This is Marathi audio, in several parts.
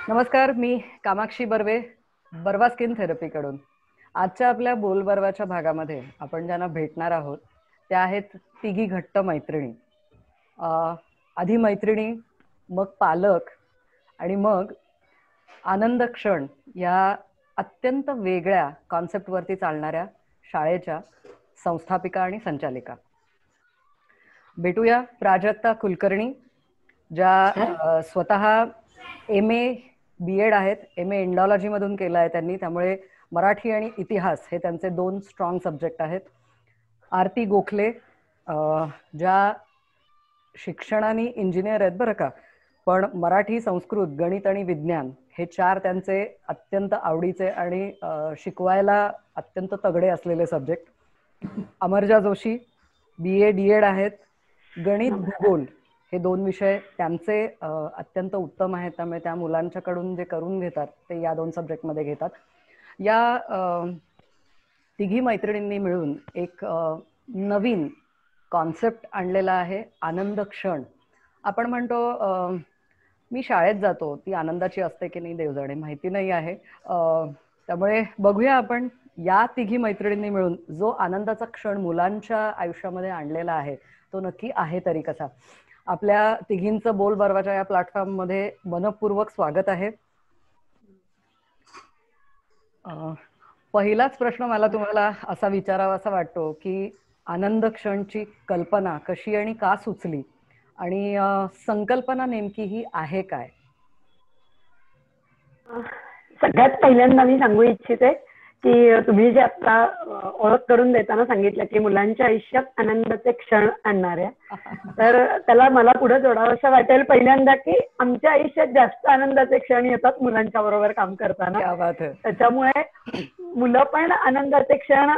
नमस्कार, मी कामाक्षी बर्वे, बर्वा स्किन थेरपीकडून. आजच्या आपल्या बोलबर्वाच्या भागामध्ये आपण ज्यांना भेटणार आहोत त्या आहेत तिघी घट्ट मैत्रिणी. आधी मैत्रिणी, मग पालक आणि मग आनंद क्षण या अत्यंत वेगळ्या कॉन्सेप्टवरती चालणाऱ्या शाळेच्या संस्थापिका आणि संचालिका. भेटूया प्राजक्ता कुलकर्णी, ज्या स्वतः MA BEd आहेत. MA इंडॉलॉजी मधून केलं आहे त्यांनी, त्यामुळे मराठी आणि इतिहास हे त्यांचे 2 स्ट्रॉंग सब्जेक्ट आहेत. आरती गोखले, ज्या शिक्षणाने इंजिनियर आहेत बरं का, पण मराठी, संस्कृत, गणित आणि विज्ञान हे 4 त्यांचे अत्यंत आवडीचे आणि शिकवायला अत्यंत तगडे असलेले subject. Amarja Joshi BA DEd आहेत. गणित, भूगोल हे 2 विषय त्यांचे अत्यंत उत्तम आहेत, त्यामुळे त्या मुलांच्याकडून जे करून घेतात ते या 2 सब्जेक्टमध्ये घेतात. या तिघी मैत्रिणींनी मिळून एक नवीन कॉन्सेप्ट आणलेला आहे, आनंद क्षण. आपण म्हणतो मी शाळेत जातो, ती आनंदाची असते की नाही देव जाणे, माहिती नाही आहे. त्यामुळे बघूया आपण या तिघी मैत्रिणींनी मिळून जो आनंदाचा क्षण मुलांच्या आयुष्यामध्ये आणलेला आहे तो नक्की आहे तरी कसा. आपल्या तिघींचं बोल बर्वाच्या या प्लॅटफॉर्म मध्ये मनपूर्वक स्वागत आहे. पहिलाच प्रश्न मला तुम्हाला असा विचारावा असा वाटतो की आनंद क्षणची कल्पना कशी आणि का सुचली, आणि संकल्पना नेमकी ही आहे काय? सगळ्यात पहिल्यांदा मी सांगू इच्छिते की तुम्ही जे आता ओळख करून देताना सांगितलं की मुलांच्या आयुष्यात आनंदाचे क्षण आणणाऱ्या, तर त्याला मला पुढे जोडावंसं वाटेल पहिल्यांदा की आमच्या आयुष्यात जास्त आनंदाचे क्षण येतात मुलांच्या बरोबर काम करताना. त्याच्यामुळे मुलं पण आनंदाचे क्षण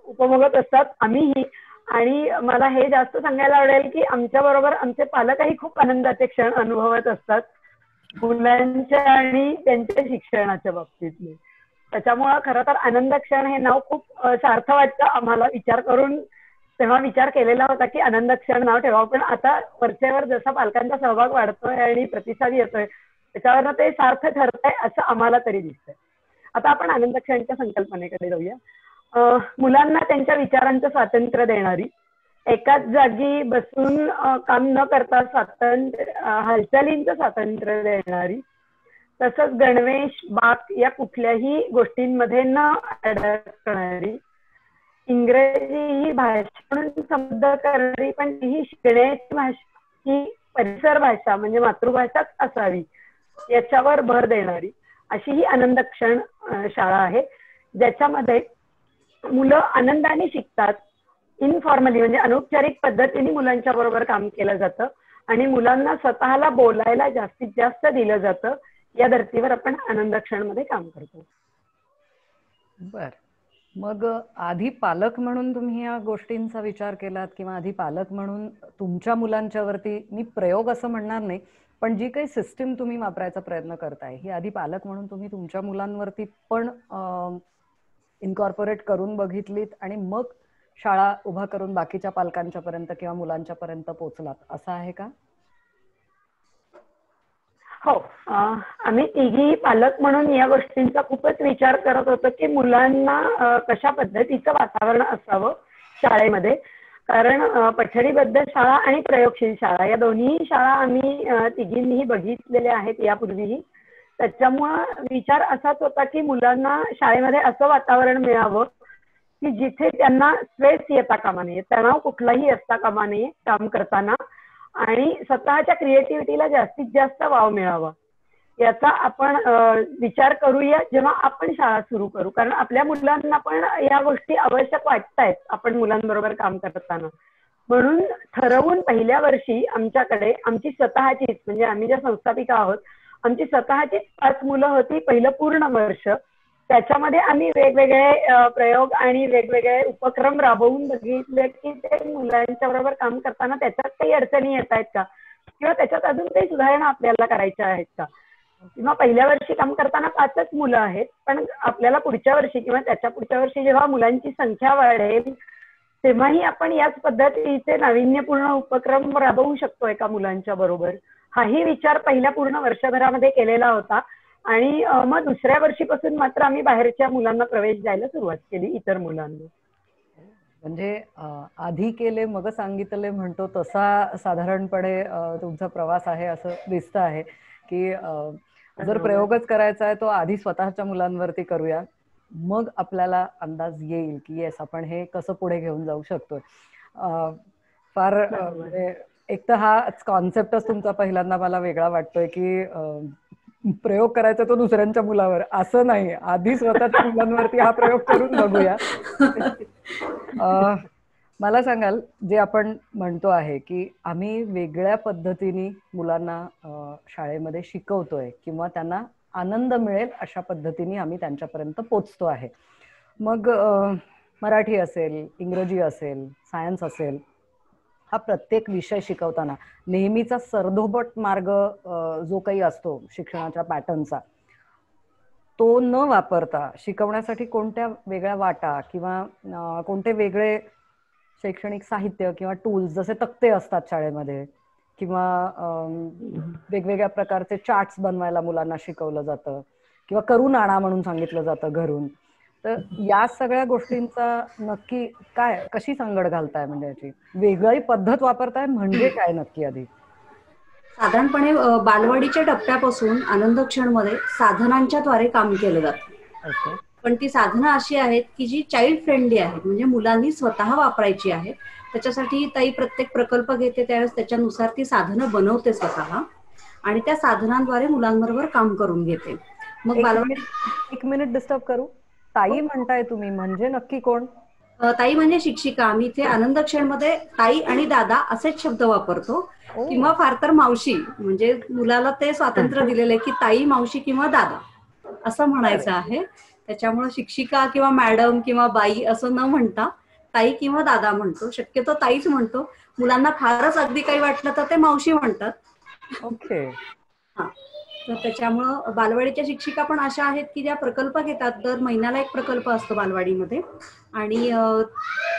उपभोगत असतात, आम्हीही. आणि मला हे जास्त सांगायला आवडेल की आमच्या बरोबर आमचे पालकही खूप आनंदाचे क्षण अनुभवत असतात मुलांच्या आणि त्यांच्या शिक्षणाच्या बाबतीतले. त्याच्यामुळं खरं तर आनंद क्षण हे नाव खूप सार्थ वाटतं आम्हाला. विचार करून तेव्हा विचार केलेला होता की आनंद क्षण नाव ठेवावं, पण आता वरच्यावर जसा पालकांचा सहभाग वाढतोय आणि प्रतिसाद येतोय त्याच्यावरनं ते सार्थ ठरतंय असं आम्हाला तरी दिसतंय. आता आपण आनंद क्षणच्या संकल्पनेकडे जाऊया. मुलांना त्यांच्या विचारांचं स्वातंत्र्य देणारी, एकाच जागी बसून काम न करता हालचालींचं स्वातंत्र्य देणारी, तसंच गणवेश, बाक या कुठल्याही गोष्टींमध्ये न अडकणारी, इंग्रजी ही भाषा म्हणून समृद्ध करणारी पण ही शिकण्याची भाषा ही परिसर भाषा म्हणजे मातृभाषाच असावी याच्यावर भर देणारी अशी ही आनंद क्षण शाळा आहे, ज्याच्यामध्ये मुलं आनंदाने शिकतात. इनफॉर्मली म्हणजे अनौपचारिक पद्धतीने मुलांच्या बरोबर काम केलं जातं आणि मुलांना स्वतःला बोलायला जास्तीत जास्त दिलं जातं. या धर्तीवर आपण आनंद क्षण मध्ये काम करतो. बर, मग आधी पालक म्हणून तुम्ही या गोष्टींचा विचार केलात किंवा आधी पालक म्हणून तुमच्या मुलांच्या वरती, मी प्रयोग असं म्हणणार नाही, पण जी काही सिस्टीम तुम्ही वापरायचा प्रयत्न करताय ही आधी पालक म्हणून तुम्ही तुमच्या मुलांवरती पण इन्कॉर्पोरेट करून बघितलीत आणि मग शाळा उभा करून बाकीच्या पालकांच्या पर्यंत किंवा मुलांच्या पर्यंत पोहोचलात, असं आहे का? हो, आम्ही तिघी पालक म्हणून या गोष्टींचा खूपच विचार करत होतो की मुलांना कशा पद्धतीचं वातावरण असावं शाळेमध्ये. कारण पठडीबद्ध शाळा आणि प्रयोगशील शाळा या दोन्ही शाळा आम्ही तिघींनीही बघितलेल्या आहेत यापूर्वीही. त्याच्यामुळं विचार असाच होता की मुलांना शाळेमध्ये असं वातावरण मिळावं की जिथे त्यांना स्ट्रेस येता कामा नये, तणाव कुठलाही असता कामा नये काम करताना, आणि स्वतःच्या क्रिएटिव्हिटीला जास्तीत जास्त वाव मिळावा याचा आपण विचार करूया जेव्हा आपण शाळा सुरू करू. कारण आपल्या मुलांना पण या गोष्टी आवश्यक वाटतायत आपण मुलांबरोबर काम करताना. म्हणून ठरवून पहिल्या वर्षी आमच्याकडे आमची स्वतःचीच म्हणजे आम्ही ज्या संस्थापिका आहोत आमची स्वतःचीच 5 मुलं होती पहिलं पूर्ण वर्ष. त्याच्यामध्ये आम्ही वेगवेगळे प्रयोग आणि वेगवेगळे उपक्रम राबवून बघितले की ते मुलांच्या बरोबर काम करताना त्याच्यात काही अडचणी येत आहेत का किंवा त्याच्यात अजून काही सुधारणा आपल्याला करायच्या आहेत का. किंवा पहिल्या वर्षी काम करताना 5च मुलं आहेत, पण आपल्याला पुढच्या वर्षी किंवा त्याच्या पुढच्या वर्षी जेव्हा मुलांची संख्या वाढेल तेव्हाही आपण याच पद्धतीचे नाविन्यपूर्ण उपक्रम राबवू शकतोय का मुलांच्या बरोबर, हाही विचार पहिल्या पूर्ण वर्षभरामध्ये केलेला होता. आणि मग दुसऱ्या वर्षीपासून मात्र आम्ही बाहेरच्या मुलांना प्रवेश द्यायला सुरुवात केली, इतर मुलांना. म्हणजे आधी केले मग सांगितले म्हणतो तसा साधारणपणे तुमचा प्रवास आहे असं दिसत आहे की जर प्रयोगच करायचा आहे तो आधी स्वतःच्या मुलांवरती करूया, मग आपल्याला अंदाज येईल की येस आपण हे कसं पुढे घेऊन जाऊ शकतोय. फार एक तर हा कॉन्सेप्टच तुमचा पहिल्यांदा मला वेगळा वाटतोय की प्रयोग करायचा तो दुसऱ्यांच्या मुलावर, असं नाही, आधी स्वतःच्या मुलांवरती हा प्रयोग करून बघूया. मला सांगाल, जे आपण म्हणतो आहे की आम्ही वेगळ्या पद्धतीने मुलांना शाळेमध्ये शिकवतोय किंवा त्यांना आनंद मिळेल अशा पद्धतीने आम्ही त्यांच्यापर्यंत पोचतो आहे. मग मराठी असेल, इंग्रजी असेल, सायन्स असेल, हा प्रत्येक विषय शिकवताना नेहमीचा सरधोबट मार्ग जो काही असतो शिक्षणाच्या पॅटर्नचा, तो न वापरता शिकवण्यासाठी कोणत्या वेगळ्या वाटा किंवा कोणते वेगळे शैक्षणिक साहित्य किंवा टूल्स, जसे तक्ते असतात शाळेमध्ये किंवा वेगवेगळ्या प्रकारचे चार्ट्स बनवायला मुलांना शिकवलं जातं किंवा करून आणा म्हणून सांगितलं जातं घरून, तर या सगळ्या गोष्टींचा नक्की काय, कशी सांगड घालताय, म्हणजे याची वेगळी पद्धत वापरताय म्हणजे काय नक्की? आधी साधारणपणे बालवाडीच्या टप्प्यापासून आनंद क्षण मध्ये साधनांच्या द्वारे काम केलं जातं. पण ती साधनं अशी आहेत की जी चाइल्ड फ्रेंडली आहेत, म्हणजे मुलांनी स्वतः वापरायची आहेत. त्याच्यासाठी ताई प्रत्येक प्रकल्प घेते त्यावेळेस त्याच्यानुसार ती साधनं बनवते स्वतः आणि त्या साधनांद्वारे मुलांबरोबर काम करून घेते. मग बालवाडी एक मिनिट डिस्टर्ब करू, ताई म्हणताय तुम्ही, म्हणजे नक्की कोण? ताई म्हणजे शिक्षिका. आम्ही इथे आनंद क्षण मध्ये ताई आणि दादा असेच शब्द वापरतो, किंवा फार तर मावशी, म्हणजे मुलाला ते स्वातंत्र्य दिलेलं आहे की ताई, मावशी किंवा दादा असं म्हणायचं आहे. त्याच्यामुळे शिक्षिका किंवा मॅडम किंवा बाई असं न म्हणता ताई किंवा दादा म्हणतो. शक्यतो ताईच म्हणतो. मुलांना फारच अगदी काही वाटलं तर ते मावशी म्हणतात. ओके. हा, तर त्याच्यामुळं बालवाडीच्या शिक्षिका पण अशा आहेत की ज्या प्रकल्प घेतात. दर महिन्याला एक प्रकल्प असतो बालवाडीमध्ये आणि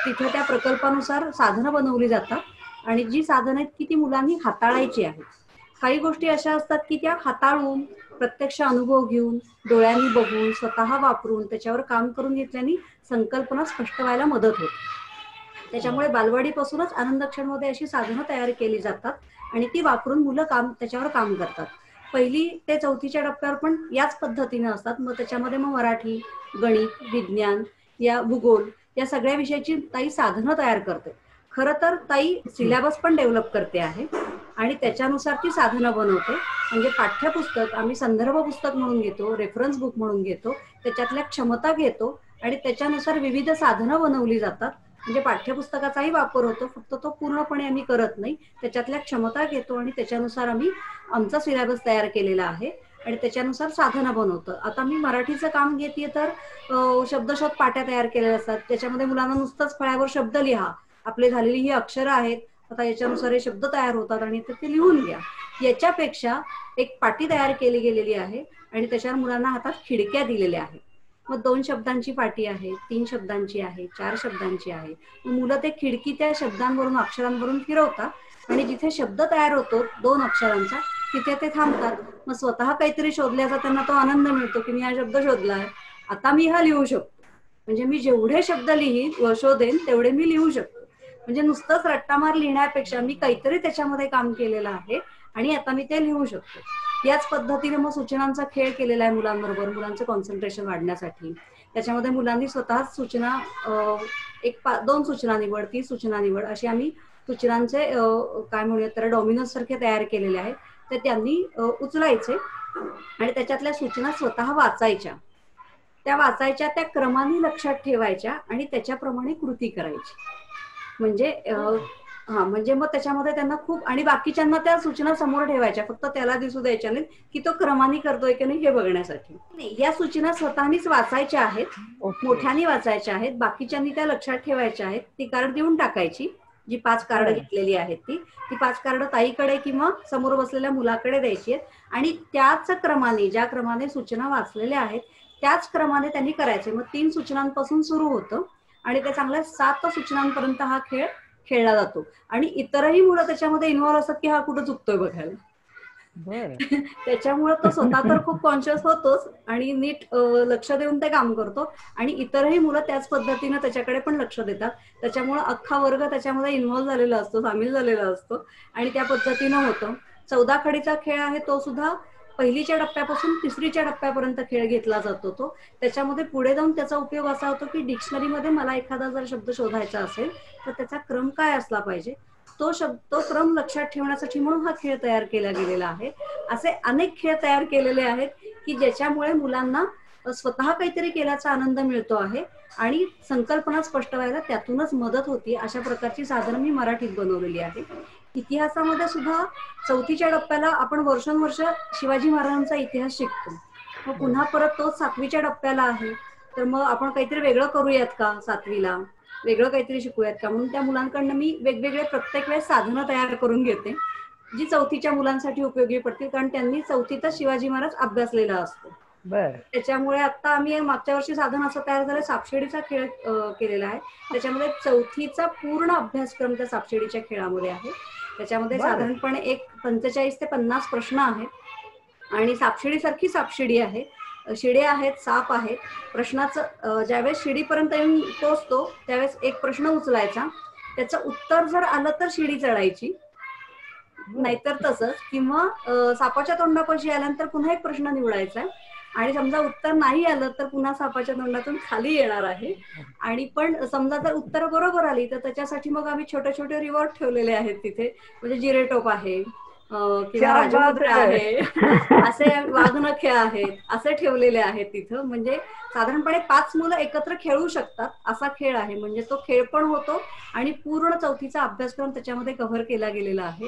तिथे त्या प्रकल्पानुसार साधनं बनवली जातात आणि जी साधनं आहेत की ती मुलांनी हाताळायची आहेत. काही गोष्टी अशा असतात की त्या हाताळून, प्रत्यक्ष अनुभव घेऊन, डोळ्यांनी बघून, स्वतः वापरून, त्याच्यावर काम करून घेतल्याने संकल्पना स्पष्ट व्हायला मदत होते. त्याच्यामुळे बालवाडीपासूनच आनंद क्षणमध्ये अशी साधनं तयार केली जातात आणि ती वापरून मुलं त्याच्यावर काम करतात. 1ली ते 4थीच्या टप्प्यावर पण याच पद्धतीने असतात. मग त्याच्यामध्ये मराठी, गणित, विज्ञान, या भूगोल, या सगळ्या विषयाची ताई साधनं तयार करते. खरं तर ताई सिलेबस पण डेव्हलप करते आहे आणि त्याच्यानुसार ती साधनं बनवते. म्हणजे पाठ्यपुस्तक आम्ही संदर्भ पुस्तक म्हणून घेतो, रेफरन्स बुक म्हणून घेतो, त्याच्यातल्या क्षमता घेतो आणि त्याच्यानुसार विविध साधनं बनवली जातात. म्हणजे पाठ्यपुस्तकाचाही वापर होतो, फक्त तो पूर्णपणे आम्ही करत नाही. त्याच्यातल्या क्षमता घेतो आणि त्याच्यानुसार आम्ही आमचा सिलेबस तयार केलेला आहे आणि त्याच्यानुसार साधनं बनवतो. आता मी मराठीचं काम घेते तर शब्दशोध पाट्या तयार केलेल्या असतात. त्याच्यामध्ये मुलांना नुसतंच फळ्यावर शब्द लिहा, आपले झालेली ही अक्षरं आहेत, आता याच्यानुसार हे शब्द तयार होतात आणि ते लिहून घ्या. याच्यापेक्षा एक पाटी तयार केली गेलेली आहे आणि त्याच्यावर मुलांना हातात खिडक्या दिलेल्या आहेत. मग 2 शब्दांची पाटी आहे, 3 शब्दांची आहे, 4 शब्दांची आहे. मग मुलं ते खिडकी त्या शब्दांवरून, अक्षरांवरून फिरवतात आणि जिथे शब्द तयार होतो 2 अक्षरांचा, तिथे ते थांबतात. मग स्वतः काहीतरी शोधल्याचा त्यांना तो आनंद मिळतो की मी हा शब्द शोधलाय, आता मी हा लिहू शकतो. म्हणजे मी जेवढे शब्द शोधेन तेवढे मी लिहू शकतो. म्हणजे नुसतंच रट्टामार लिहिण्यापेक्षा मी काहीतरी त्याच्यामध्ये काम केलेलं आहे आणि आता मी ते लिहू शकतो. याच पद्धतीने मग सूचनांचा खेळ केलेला आहे मुलांबरोबर, मुलांचं कॉन्सन्ट्रेशन वाढण्यासाठी. त्याच्यामध्ये मुलांनी स्वतः सूचना, 2 सूचना निवड, 3 सूचना निवड, अशी आम्ही सूचनांचे काय म्हणूयात तर डॉमिनोज सारखे तयार केलेले आहेत. ते त्यांनी उचलायचे आणि त्याच्यातल्या सूचना स्वतः वाचायच्या. त्या वाचायच्या, त्या क्रमाने लक्षात ठेवायच्या आणि त्याच्याप्रमाणे कृती करायची. म्हणजे म्हणजे मग त्याच्यामध्ये त्यांना खूप, आणि बाकीच्यांना त्या सूचना समोर ठेवायच्या, फक्त त्याला दिसू द्यायच्या नाहीत की तो क्रमाने करतोय की नाही हे बघण्यासाठी. या सूचना स्वतःनीच वाचायच्या आहेत, मोठ्याने वाचायच्या आहेत, बाकीच्यांनी त्या लक्षात ठेवायच्या आहेत. ती कार्ड देऊन टाकायची, जी 5 कार्ड घेतलेली आहेत ती 5 कार्ड ताईकडे किंवा समोर बसलेल्या मुलाकडे द्यायची आहेत आणि त्याच क्रमाने, ज्या क्रमाने सूचना वाचलेल्या आहेत त्याच क्रमाने त्यांनी करायचे. मग 3 सूचनांपासून सुरू होतं आणि त्या चांगल्या 7 सूचनांपर्यंत हा खेळ खेळला जातो आणि इतरही मुलं त्याच्यामध्ये इन्व्हॉल्व असतात की हा कुठं चुकतोय बघायला. त्याच्यामुळे तो स्वतः तर खूप कॉन्शियस होतोच आणि नीट लक्ष देऊन ते काम करतो आणि इतरही मुलं त्याच पद्धतीनं त्याच्याकडे पण लक्ष देतात. त्याच्यामुळे अख्खा वर्ग त्याच्यामध्ये इन्व्हॉल्व्ह झालेला असतो, सामील झालेला असतो आणि त्या पद्धतीनं होतं. 14 खडीचा खेळ आहे तो सुद्धा पहिलीच्या टप्प्यापासून 3रीच्या टप्प्यापर्यंत खेळ घेतला जातो. तो त्याच्यामध्ये पुढे जाऊन त्याचा उपयोग असा होतो की डिक्शनरीमध्ये मला एखादा जर शब्द शोधायचा असेल तर त्याचा क्रम काय असला पाहिजे, तो क्रम लक्षात ठेवण्यासाठी म्हणून हा खेळ तयार केला गेलेला आहे. असे अनेक खेळ तयार केलेले आहेत की ज्याच्यामुळे मुलांना स्वतः काहीतरी केल्याचा आनंद मिळतो आहे आणि संकल्पना स्पष्ट व्हायला त्यातूनच मदत होती. अशा प्रकारची साधनं मी मराठीत बनवलेली आहे. इतिहासामध्ये सुद्धा 4थीच्या टप्प्याला आपण वर्षानुवर्ष शिवाजी महाराजांचा इतिहास शिकतो. मग पुन्हा परत तो 7वीच्या टप्प्याला आहे, तर मग आपण काहीतरी वेगळं करूयात का, 7वीला वेगळं काहीतरी शिकूयात का, म्हणून त्या मुलांकडनं मी वेगवेगळे प्रत्येक वेळेस साधनं तयार करून घेते जी 4थीच्या मुलांसाठी उपयोगी पडतील, कारण त्यांनी 4थीतच शिवाजी महाराज अभ्यासलेला असतो. त्याच्यामुळे आता आम्ही मागच्या वर्षी साधन असं तयार झालं, सापशिडीचा खेळ केलेला आहे. त्याच्यामध्ये 4थीचा पूर्ण अभ्यासक्रम त्या सापशिडीच्या खेळामध्ये आहे. त्याच्यामध्ये साधारणपणे एक 45 ते 50 प्रश्न आहेत आणि सापशिडी सारखी सापशिडी आहे. शिडे आहेत, साप आहेत. प्रश्नाचं ज्यावेळेस शिडीपर्यंत येऊन पोहोचतो त्यावेळेस एक प्रश्न उचलायचा, त्याचं उत्तर जर आलं तर शिडी चढायची, नाहीतर तसंच, किंवा सापाच्या तोंडापाशी आल्यानंतर पुन्हा एक प्रश्न निवडायचा आणि समजा उत्तर नाही आलं तर पुन्हा सापाच्या तोंडातून खाली येणार आहे. आणि पण समजा जर उत्तर बरोबर आली तर त्याच्यासाठी मग आम्ही छोटे छोटे रिवॉर्ड ठेवलेले आहेत तिथे, म्हणजे जिरेटोप आहे किंवा राजमुद्रा आहे, असे वाघनखे आहेत, असे ठेवलेले आहेत तिथं. म्हणजे साधारणपणे 5 मुलं एकत्र खेळू शकतात असा खेळ आहे. म्हणजे तो खेळ पण होतो आणि पूर्ण 4थीचा अभ्यासक्रम त्याच्यामध्ये कव्हर केला गेलेला आहे.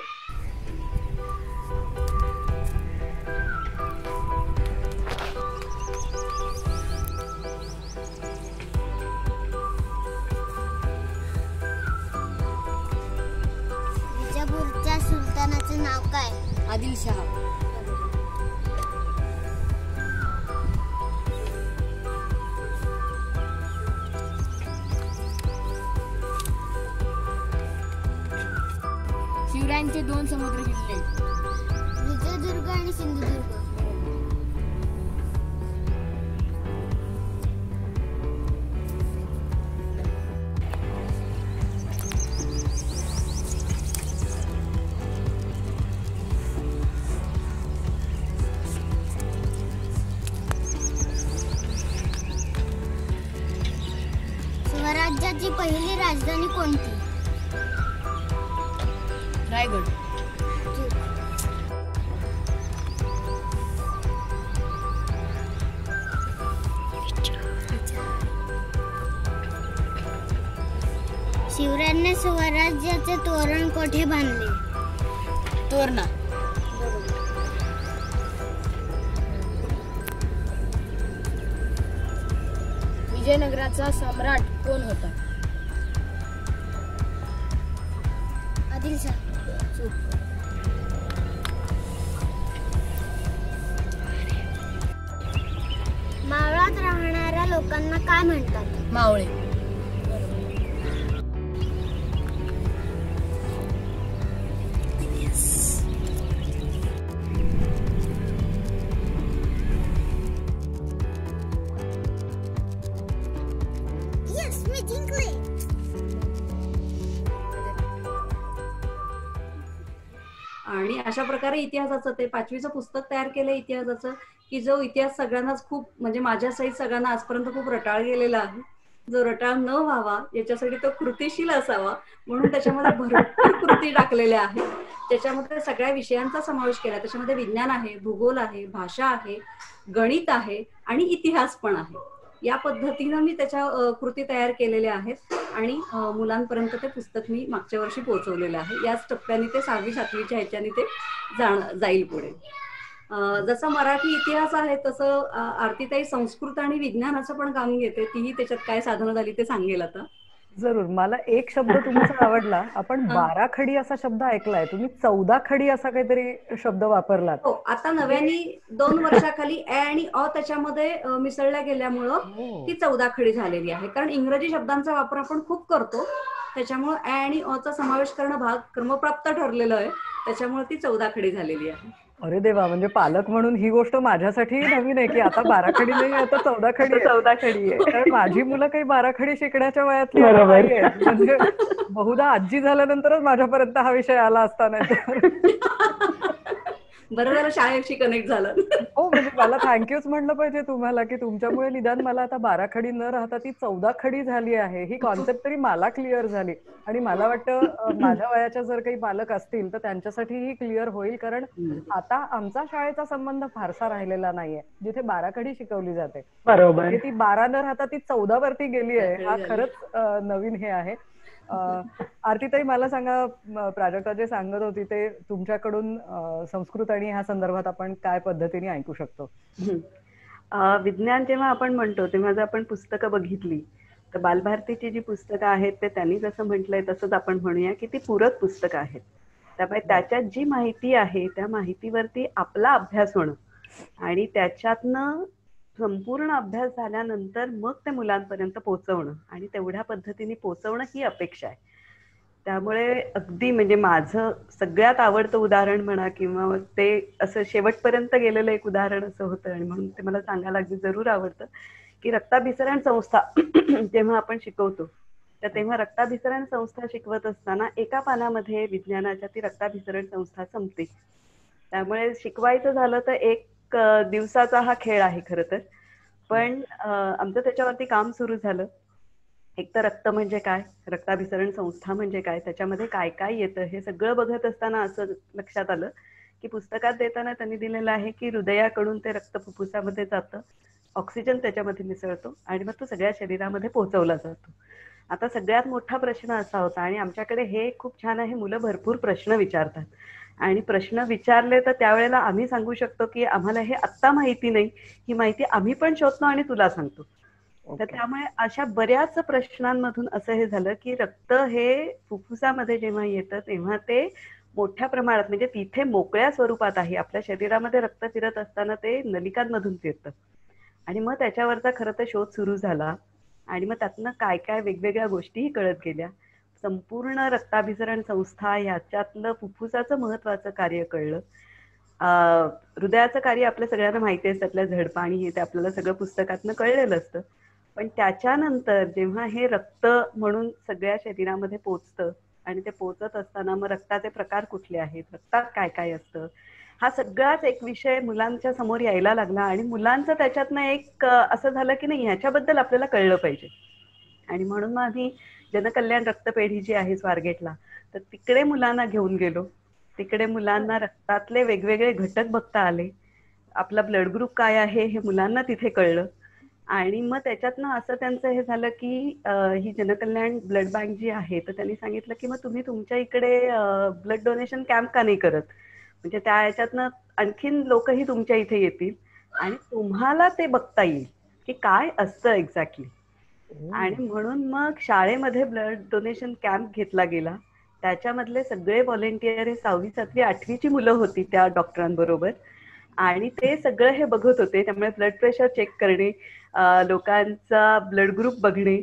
विजापूरच्या सुलतानाचं नाव काय? आदिलशाह. शिवरायांचे 2 समुद्र किल्ले, विजयदुर्ग आणि सिंधुदुर्ग. स्वराज्याची पहिली राजधानी कोणती? रायगड. शिवरायांनी स्वराज्याचे तोरण कोठे बांधले? तोरणा. विजयनगराचा सम्राट कोण होता? आदिलशाह. मावळात राहणाऱ्या लोकांना काय म्हणतात? मावळे. यस, मी जिंकले. आणि अशा प्रकारे इतिहासाचं ते 5वीचं पुस्तक तयार केलं इतिहासाचं, की जो इतिहास सगळ्यांनाच खूप, म्हणजे माझ्या सहित सगळ्यांना आजपर्यंत खूप रटाळ गेलेला आहे. जो रटाळ न व्हावा याच्यासाठी तो कृतीशील असावा म्हणून त्याच्यामध्ये भरपूर कृती टाकलेल्या आहेत. त्याच्यामध्ये सगळ्या विषयांचा समावेश केला. त्याच्यामध्ये विज्ञान आहे, भूगोल आहे, भाषा आहे, गणित आहे आणि इतिहास पण आहे. या पद्धतीनं मी त्याच्या कृती तयार केलेल्या आहेत आणि मुलांपर्यंत ते पुस्तक मी मागच्या वर्षी पोहोचवलेलं आहे. याच टप्प्याने ते 6वी 7वीच्या ह्याच्याने ते जाईल पुढे. जसं मराठी इतिहास आहे तसं आरतीताई संस्कृत आणि विज्ञानाचं पण काम घेते. तीही त्याच्यात काय साधनं झाली ते सांगेल आता. जरूर. मला एक शब्द तुमचा आवडला. आपण 12 खडी असा शब्द ऐकलाय, तुम्ही 14 खडी असा काहीतरी शब्द वापरलात. हो, आता नव्याने 2 वर्षाखाली ए आणि अ त्याच्यामध्ये मिसळल्या गेल्यामुळं ती 14 खडी झालेली आहे. कारण इंग्रजी शब्दांचा वापर आपण खूप करतो, त्याच्यामुळे ए आणि अ चा समावेश करणं भाग क्रमप्राप्त ठरलेलं आहे. त्याच्यामुळे ती 14 खडी झालेली आहे. अरे देवा, म्हणजे पालक म्हणून ही गोष्ट माझ्यासाठी नवीन आहे की आता 12 खडी नाही, आता 14 खडी आहे. 14 खडी आहे. कारण माझी मुलं काही 12 खडी शिकण्याच्या वयातली बरोबर. नाहीये. म्हणजे बहुधा आजी झाल्यानंतरच माझ्यापर्यंत हा विषय आला असता, नाही तर बरं झालं शाळेशी कनेक्ट झालं. हो, म्हणजे मला थँक्यूच म्हणलं पाहिजे तुम्हाला की तुमच्यामुळे निदान मला आता 12 खडी न राहता ती 14 खडी झाली आहे. ही कॉन्सेप्ट तरी मला क्लिअर झाली. आणि मला वाटतं माझ्या वयाच्या जर काही पालक असतील तर त्यांच्यासाठी ही क्लिअर होईल. कारण आता आमचा शाळेचा संबंध फारसा राहिलेला नाहीये जिथे 12 खडी शिकवली जाते. बरोबर. ती 12 न राहता ती 14 वरती गेली आहे. हा खरंच नवीन हे आहे. आरतीताई, मला सांगा, प्राजक्ता जे सांगत होती ते तुमच्याकडून संस्कृत आणि ह्या संदर्भात आपण काय पद्धतीने ऐकू शकतो? विज्ञान जेव्हा आपण म्हणतो तेव्हा जर आपण पुस्तकं बघितली तर बालभारतीची जी पुस्तकं आहेत ते त्यांनी जसं म्हटलंय तसंच आपण म्हणूया की ती पूरक पुस्तकं आहेत. त्यामुळे त्याच्यात जी माहिती आहे त्या माहितीवरती आपला अभ्यास होणं आणि त्याच्यातनं संपूर्ण अभ्यास झाल्यानंतर मग ते मुलांपर्यंत पोहोचवणं आणि तेवढ्या पद्धतीने पोहोचवणं ही अपेक्षा आहे. त्यामुळे अगदी म्हणजे माझं सगळ्यात आवडतं उदाहरण म्हणा किंवा ते असं शेवटपर्यंत गेलेलं एक उदाहरण असं होतं आणि म्हणून ते मला सांगायला अगदी जरूर आवडतं की रक्ताभिसरण संस्था जेव्हा आपण शिकवतो तर तेव्हा रक्ताभिसरण संस्था शिकवत असताना एका पानामध्ये विज्ञानाच्या ती रक्ताभिसरण संस्था संपते. त्यामुळे शिकवायचं झालं तर एक दिवसाचा हा खेळ आहे खरं तर. पण आमचं त्याच्यावरती काम सुरू झालं. एक तर रक्त म्हणजे काय, रक्ताभिसरण संस्था म्हणजे काय, त्याच्यामध्ये काय काय येतं हे सगळं बघत असताना असं लक्षात आलं की पुस्तकात देताना त्यांनी दिलेलं आहे की हृदयाकडून ते रक्त फुफ्फुसामध्ये जातं, ऑक्सिजन त्याच्यामध्ये मिसळतो आणि मग तो सगळ्या शरीरामध्ये पोहोचवला जातो. आता सगळ्यात मोठा प्रश्न असा होता आणि आमच्याकडे हे खूप छान आहे, मुलं भरपूर प्रश्न विचारतात आणि प्रश्न विचारले तर त्यावेळेला आम्ही सांगू शकतो की आम्हाला हे आत्ता माहिती नाही, ही माहिती आम्ही पण शोधतो आणि तुला सांगतो. तर त्यामुळे अशा बऱ्याच प्रश्नांमधून असं हे झालं की रक्त हे फुफ्फुसामध्ये जेव्हा येतं तेव्हा ते मोठ्या प्रमाणात म्हणजे तिथे मोकळ्या स्वरूपात आहे. आपल्या शरीरामध्ये रक्त फिरत असताना ते नलिकांमधून फिरतं आणि मग त्याच्यावरचा खरं तर शोध सुरू झाला आणि मग त्यातनं काय काय वेगवेगळ्या गोष्टीही कळत गेल्या. संपूर्ण रक्ताभिसरण संस्था ह्याच्यातलं फुफ्फुसाचं महत्वाचं कार्य कळलं. हृदयाचं कार्य आपल्या सगळ्यांना माहिती आहे, त्यातल्या झडपाणी हे ते आपल्याला सगळं पुस्तकातनं कळलेलं असतं. पण त्याच्यानंतर जेव्हा हे रक्त म्हणून सगळ्या शरीरामध्ये पोचतं आणि ते पोचत असताना मग रक्ताचे प्रकार कुठले आहेत, रक्तात काय काय असतं, हा सगळाच एक विषय मुलांच्या समोर यायला लागला आणि मुलांचं त्याच्यातनं एक असं झालं की नाही ह्याच्याबद्दल आपल्याला कळलं पाहिजे. आणि म्हणून मग आम्ही जनकल्याण रक्तपेढी जी आहे स्वारगेटला तर तिकडे मुलांना घेऊन गेलो. तिकडे मुलांना रक्तातले वेगवेगळे घटक बघता आले, आपला ब्लड ग्रुप काय आहे हे मुलांना तिथे कळलं आणि मग त्याच्यातनं असं त्यांचं हे झालं की ही जनकल्याण ब्लड बँक जी आहे तर त्यांनी सांगितलं की मग तुम्ही तुमच्या इकडे ब्लड डोनेशन कॅम्प का नाही करत, म्हणजे त्या ह्याच्यातनं आणखीन लोकही तुमच्या इथे येतील आणि तुम्हाला ते बघता येईल की काय असतं एक्झॅक्टली. आणि म्हणून मग शाळेमध्ये ब्लड डोनेशन कॅम्प घेतला गेला. त्याच्यामधले सगळे व्हॉलेंटियर हे 6वी 7वी 8वीची मुलं होती त्या डॉक्टरांबरोबर आणि ते सगळं हे बघत होते. त्यामुळे ब्लड प्रेशर चेक करणे, लोकांचा ब्लड ग्रुप बघणे,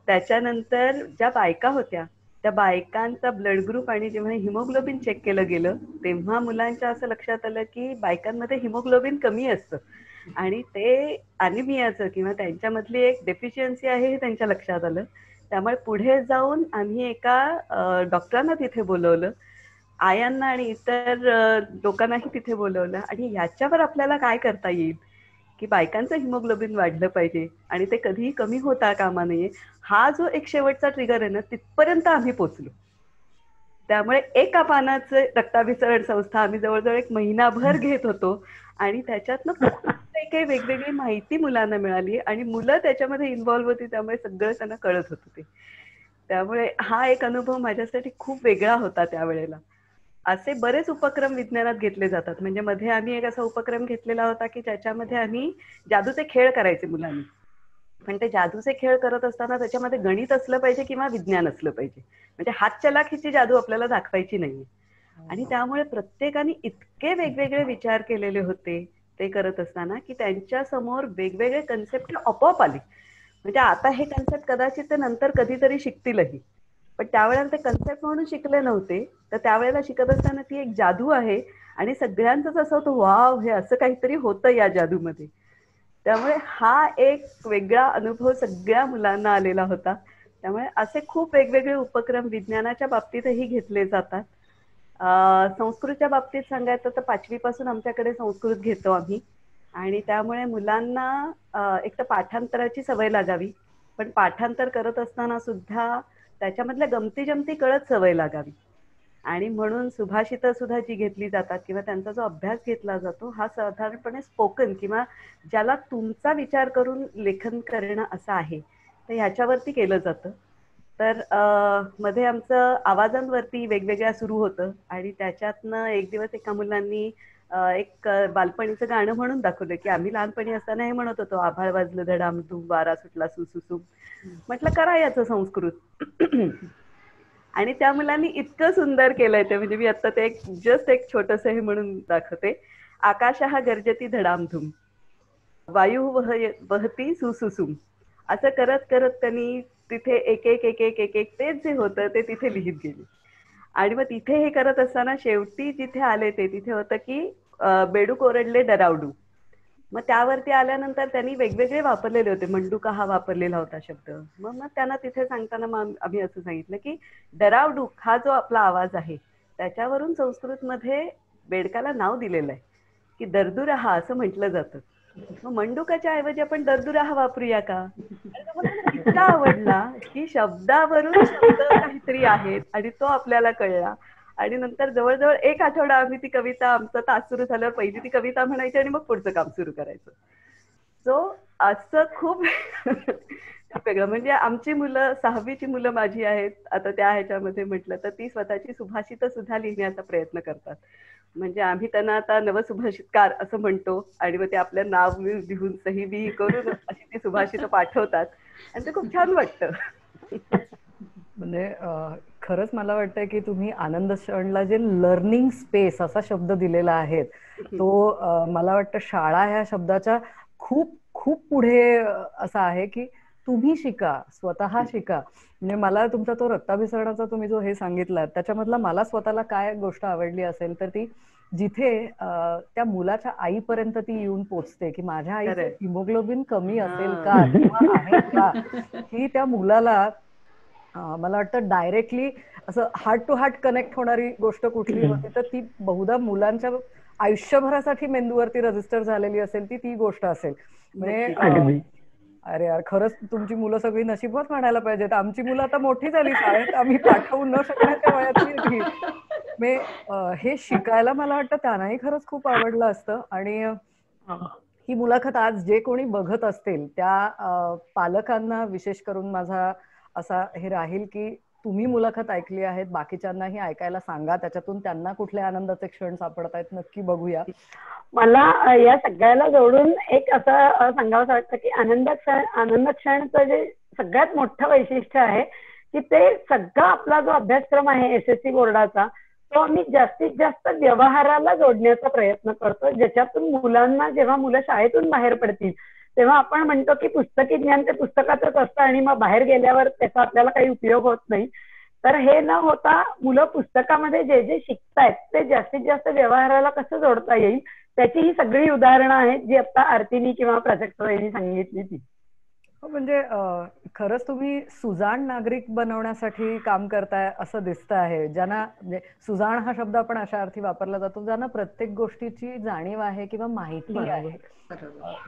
त्याच्यानंतर ज्या बायका होत्या त्या बायकांचा ब्लड ग्रुप आणि जेव्हा हिमोग्लोबिन चेक केलं गेलं तेव्हा मुलांच्या असं लक्षात आलं की बायकांमध्ये हिमोग्लोबिन कमी असतं आणि ते ॲनिमियाचं किंवा त्यांच्यामधली एक डेफिशियन्सी आहे हे त्यांच्या लक्षात आलं. त्यामुळे पुढे जाऊन आम्ही एका डॉक्टरांना तिथे बोलवलं, आयांना आणि इतर लोकांनाही तिथे बोलवलं आणि याच्यावर आपल्याला काय करता येईल की बायकांचं हिमोग्लोबिन वाढलं पाहिजे आणि ते कधीही कमी होता कामा नये. हा जो एक शेवटचा ट्रिगर आहे ना तिथपर्यंत आम्ही पोचलो. त्यामुळे एका पानाचं रक्ताभिसरण संस्था आम्ही जवळजवळ 1 महिनाभर घेत होतो आणि त्याच्यातनं काही वेगवेगळी माहिती मुलांना मिळाली आणि मुलं त्याच्यामध्ये इन्व्हॉल्व्ह होती. त्यामुळे सगळं त्यांना कळत होतं ते. त्यामुळे हा एक अनुभव माझ्यासाठी खूप वेगळा होता त्यावेळेला. असे बरेच उपक्रम विज्ञानात घेतले जातात. म्हणजे मध्ये आम्ही एक असा उपक्रम घेतलेला होता की ज्याच्यामध्ये आम्ही जादूचे खेळ करायचे मुलांनी. पण ते जादूचे खेळ करत असताना त्याच्यामध्ये गणित असलं पाहिजे किंवा विज्ञान असलं पाहिजे. म्हणजे हातचलाखीची जादू आपल्याला दाखवायची नाहीये. आणि त्यामुळे प्रत्येकाने इतके वेगवेगळे विचार केलेले होते ते करत असताना की त्यांच्या समोर वेगवेगळे कन्सेप्ट आपोआप आले. म्हणजे आता हे कन्सेप्ट कदाचित ते नंतर कधीतरी शिकतीलही, पण त्यावेळेला ते कन्सेप्ट म्हणून शिकले नव्हते. तर त्यावेळेला शिकत असताना ती एक जादू आहे आणि सगळ्यांचंच असं होतं, वाव, हे असं काहीतरी होतं या जादूमध्ये. त्यामुळे हा एक वेगळा अनुभव सगळ्या मुलांना आलेला होता. त्यामुळे असे खूप वेगवेगळे उपक्रम विज्ञानाच्या बाबतीतही घेतले जातात. संस्कृतच्या बाबतीत सांगायचं तर 5वी पासून आमच्याकडे संस्कृत घेतो आम्ही. आणि त्यामुळे मुलांना एक तर पाठांतराची सवय लागावी, पण पाठांतर करत असताना सुद्धा त्याच्यामधल्या गमती जमती कळत सवय लागावी. आणि म्हणून सुभाषितं सुद्धा जी घेतली जातात किंवा त्यांचा जो अभ्यास घेतला जातो हा साधारणपणे स्पोकन किंवा ज्याला तुमचा विचार करून लेखन करणं असं आहे, तर ह्याच्यावरती केलं जातं. तर मध्ये आमचं आवाजांवरती वेगवेगळ्या सुरू होतं आणि त्याच्यातनं एक दिवस एका मुलांनी एक बालपणीचं गाणं म्हणून दाखवलं की आम्ही लहानपणी असताना हे म्हणत होतो, आभाळ वाजलं धडामधूम, वारा सुटला सुसुसुम. म्हटलं करा याचं संस्कृत. आणि त्या मुलांनी इतकं सुंदर केलंय ते, म्हणजे मी आता ते जस्ट एक छोटंसं हे म्हणून दाखवते. आकाश हा गर्जती धडामधूम, वायू वहती सुसुसुम. असं करत करत त्यांनी तिथे एक एक एक एक एक एक तेच जे होतं ते तिथे लिहित गेले. आणि मग तिथे हे करत असताना शेवटी जिथे आले ते तिथे होतं की बेडूक ओरडले डरावडू. मग त्यावरती आल्यानंतर त्यांनी वेगवेगळे वापरलेले होते. मंडूका हा वापरलेला होता शब्द. मग त्यांना तिथे सांगताना मग आम्ही असं सांगितलं की डरावडूक हा जो आपला आवाज आहे त्याच्यावरून संस्कृतमध्ये बेडकाला नाव दिलेलं आहे की दर्दुराहा असं म्हटलं जातं. मग मंडुकाच्या ऐवजी आपण दर्दुराहा वापरूया का? इतका आवडला की शब्दावरून शब्द काहीतरी आहेत आणि तो आपल्याला कळला. आणि नंतर जवळजवळ 1 आठवडा आम्ही ती कविता, आमचा तास सुरू झाल्यावर पहिली ती कविता म्हणायची आणि मग पुढचं काम सुरू करायचं. सो असं खूप वेगळं. म्हणजे आमची मुलं, 6वीची मुलं माझी आहेत आता, त्या ह्याच्यामध्ये म्हटलं तर ती स्वतःची सुभाषितं सुद्धा लिहिण्याचा प्रयत्न करतात. म्हणजे आम्ही त्यांना आता नवसुभाषितकार असं म्हणतो आणि मग ते आपलं नाव लिहून सही बी करून अशी ती सुभाषितं पाठवतात आणि ते खूप छान वाटतं. म्हणजे खरंच मला वाटतंय की तुम्ही आनंद क्षणला जे लर्निंग स्पेस असा शब्द दिलेला आहे तो मला वाटतं शाळा ह्या शब्दाच्या खूप खूप पुढे असा आहे की तुम्ही शिका, स्वतः शिका. म्हणजे मला तुमचा तो रक्ताभिसरणाचा तुम्ही जो हे सांगितला त्याच्यामधला मला स्वतःला काय गोष्ट आवडली असेल तर ती जिथे त्या मुलाच्या आईपर्यंत ती येऊन पोचते की माझ्या आईचं हिमोग्लोबिन कमी असेल का किंवा आहे का, ही त्या मुलाला मला वाटतं डायरेक्टली असं हार्ट टू हार्ट कनेक्ट होणारी गोष्ट कुठली होती तर ती बहुधा मुलांच्या आयुष्यभरासाठी मेंदूवरती रजिस्टर झालेली असेल ती गोष्ट असेल. म्हणजे अरे यार, खरंच तुमची मुलं सगळी नशीबवान म्हणायला पाहिजेत. आमची मुलं आता मोठी झाली, शाळेत आम्ही पाठवू न शकण्याच्या वयातली. हे शिकायला मला वाटतं त्यांनाही खरंच खूप आवडलं असतं. आणि ही मुलाखत आज जे कोणी बघत असतील त्या पालकांना विशेष करून माझा असा हे राहील की तुम्ही मुलाखत ऐकली आहेत, बाकीच्यांनाही ऐकायला सांगा, त्याच्यातून त्यांना कुठले आनंदाचे क्षण सापडतायत नक्की बघूया. मला या सगळ्याला जोडून एक असं सांगावं वाटतं की आनंद क्षणचं जे सगळ्यात मोठं वैशिष्ट्य आहे की ते सगळा आपला जो अभ्यासक्रम आहे SSC बोर्डाचा तो आम्ही जास्तीत जास्त व्यवहाराला जोडण्याचा प्रयत्न करतो, ज्याच्यातून मुलांना जेव्हा मुलं शाळेतून बाहेर पडतील तेव्हा आपण म्हणतो की पुस्तकी ज्ञान ते पुस्तकातच असतं आणि मग बाहेर गेल्यावर त्याचा आपल्याला काही उपयोग होत नाही. तर हे न होता मुलं पुस्तकामध्ये जे जे शिकतायत ते जास्तीत जास्त व्यवहाराला कसं जोडता येईल त्याची ही सगळी उदाहरणं आहेत जी आता आरतीनी किंवा प्राजक्ताताईंनी सांगितली ती. म्हणजे खरंच तुम्ही सुजाण नागरिक बनवण्यासाठी काम करताय असं दिसतं आहे. ज्यांना म्हणजे सुजाण हा शब्द आपण अशा अर्थी वापरला जातो ज्यांना प्रत्येक गोष्टीची जाणीव आहे किंवा माहिती आहे.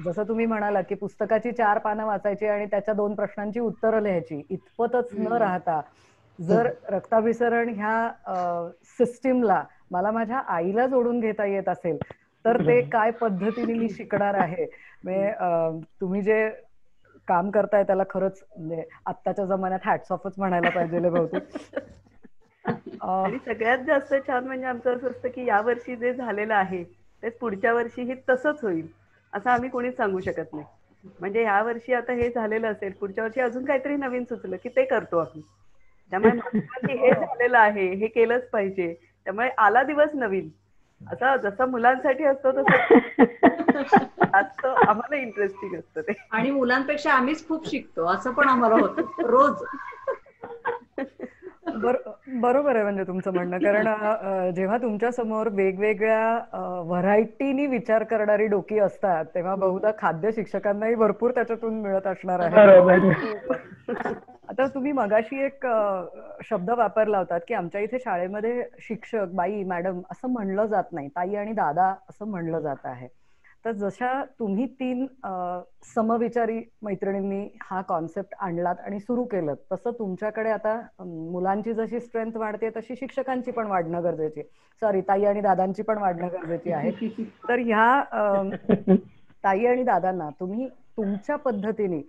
जसं तुम्ही म्हणाला की पुस्तकाची 4 पानं वाचायची आणि त्याच्या 2 प्रश्नांची उत्तरं लिहायची, इतपतच न राहता जर रक्ताभिसरण ह्या सिस्टीमला मला माझ्या आईला जोडून घेता येत असेल तर ते काय पद्धतीने मी शिकणार आहे. म्हणजे तुम्ही जे काम करताय त्याला खरंच म्हणजे आत्ताच्या जमान्यात हॅट्स ऑफच म्हणायला पाहिजे बहुतेक. आणि सगळ्यात जास्त छान म्हणजे आमचं असं असतं की यावर्षी जे झालेलं आहे तेच पुढच्या वर्षीही तसंच होईल असं आम्ही कोणीच सांगू शकत नाही. म्हणजे ह्या वर्षी आता हे झालेलं असेल, पुढच्या वर्षी अजून काहीतरी नवीन सुचलं की ते करतो आम्ही. त्यामुळे हे झालेलं आहे, हे केलंच पाहिजे, त्यामुळे आला दिवस नवीन असं जसं मुलांसाठी असतो तसं आम्हाला इंटरेस्टिंग असतं ते. आणि मुलांपेक्षा आम्हीच खूप शिकतो असं पण आम्हाला होतं रोज. बरोबर आहे म्हणजे तुमचं म्हणणं, कारण जेव्हा तुमच्या समोर वेगवेगळ्या व्हरायटीनी विचार करणारी डोकी असतात तेव्हा बहुधा खाद्य शिक्षकांनाही भरपूर त्याच्यातून मिळत असणार आहे. बरोबर. आता तुम्ही मगाशी एक शब्द वापरला होतात की आमच्या इथे शाळेमध्ये शिक्षक, बाई, मॅडम असं म्हणलं जात नाही, ताई आणि दादा असं म्हणलं जात आहे. तर जशा तुम्ही 3 समविचारी मैत्रिणींनी हा कॉन्सेप्ट आणलात आणि सुरू केलं, तसं तुमच्याकडे आता मुलांची जशी स्ट्रेंथ वाढते तशी शिक्षकांची पण वाढणं गरजेची, सॉरी ताई आणि दादांची पण वाढणं गरजेची आहे. तर ह्या ताई आणि दादांना तुम्ही तुमच्या पद्धतीने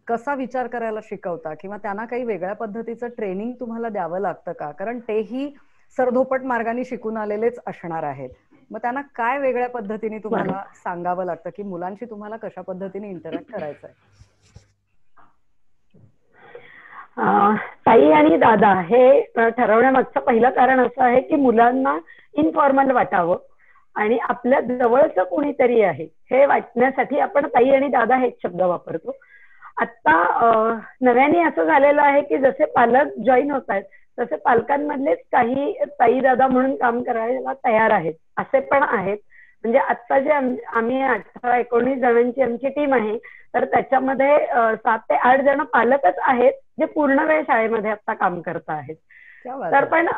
कसा विचार करायला शिकवता, किंवा त्यांना काही वेगळ्या पद्धतीचं ट्रेनिंग तुम्हाला द्यावं लागतं का? कारण तेही सरधोपट मार्गाने शिकून आलेलेच असणार आहेत. मग त्यांना काय वेगळ्या पद्धतीने तुम्हाला सांगावं लागतं की मुलांशी तुम्हाला कशा पद्धतीने इंटरॅक्ट करायचं आहे? ताई आणि दादा हे ठरवण्यामागचं पहिलं कारण असं आहे की मुलांना इनफॉर्मल वाटावं आणि आपल्या जवळचं कोणीतरी आहे हे वाटण्यासाठी आपण ताई आणि दादा हेच शब्द वापरतो. आता नव्याने असं झालेलं आहे की जसे पालक जॉईन होत आहेत तसे पालकांमधलेच काही ताई दादा म्हणून काम करायला तयार आहेत असे पण आहेत. म्हणजे आता जे आम्ही 18-19 जणांची आमची टीम आहे तर त्याच्यामध्ये 7 ते 8 जण पालकच आहेत जे पूर्ण वेळ शाळेमध्ये आता काम करत आहेत. तर पण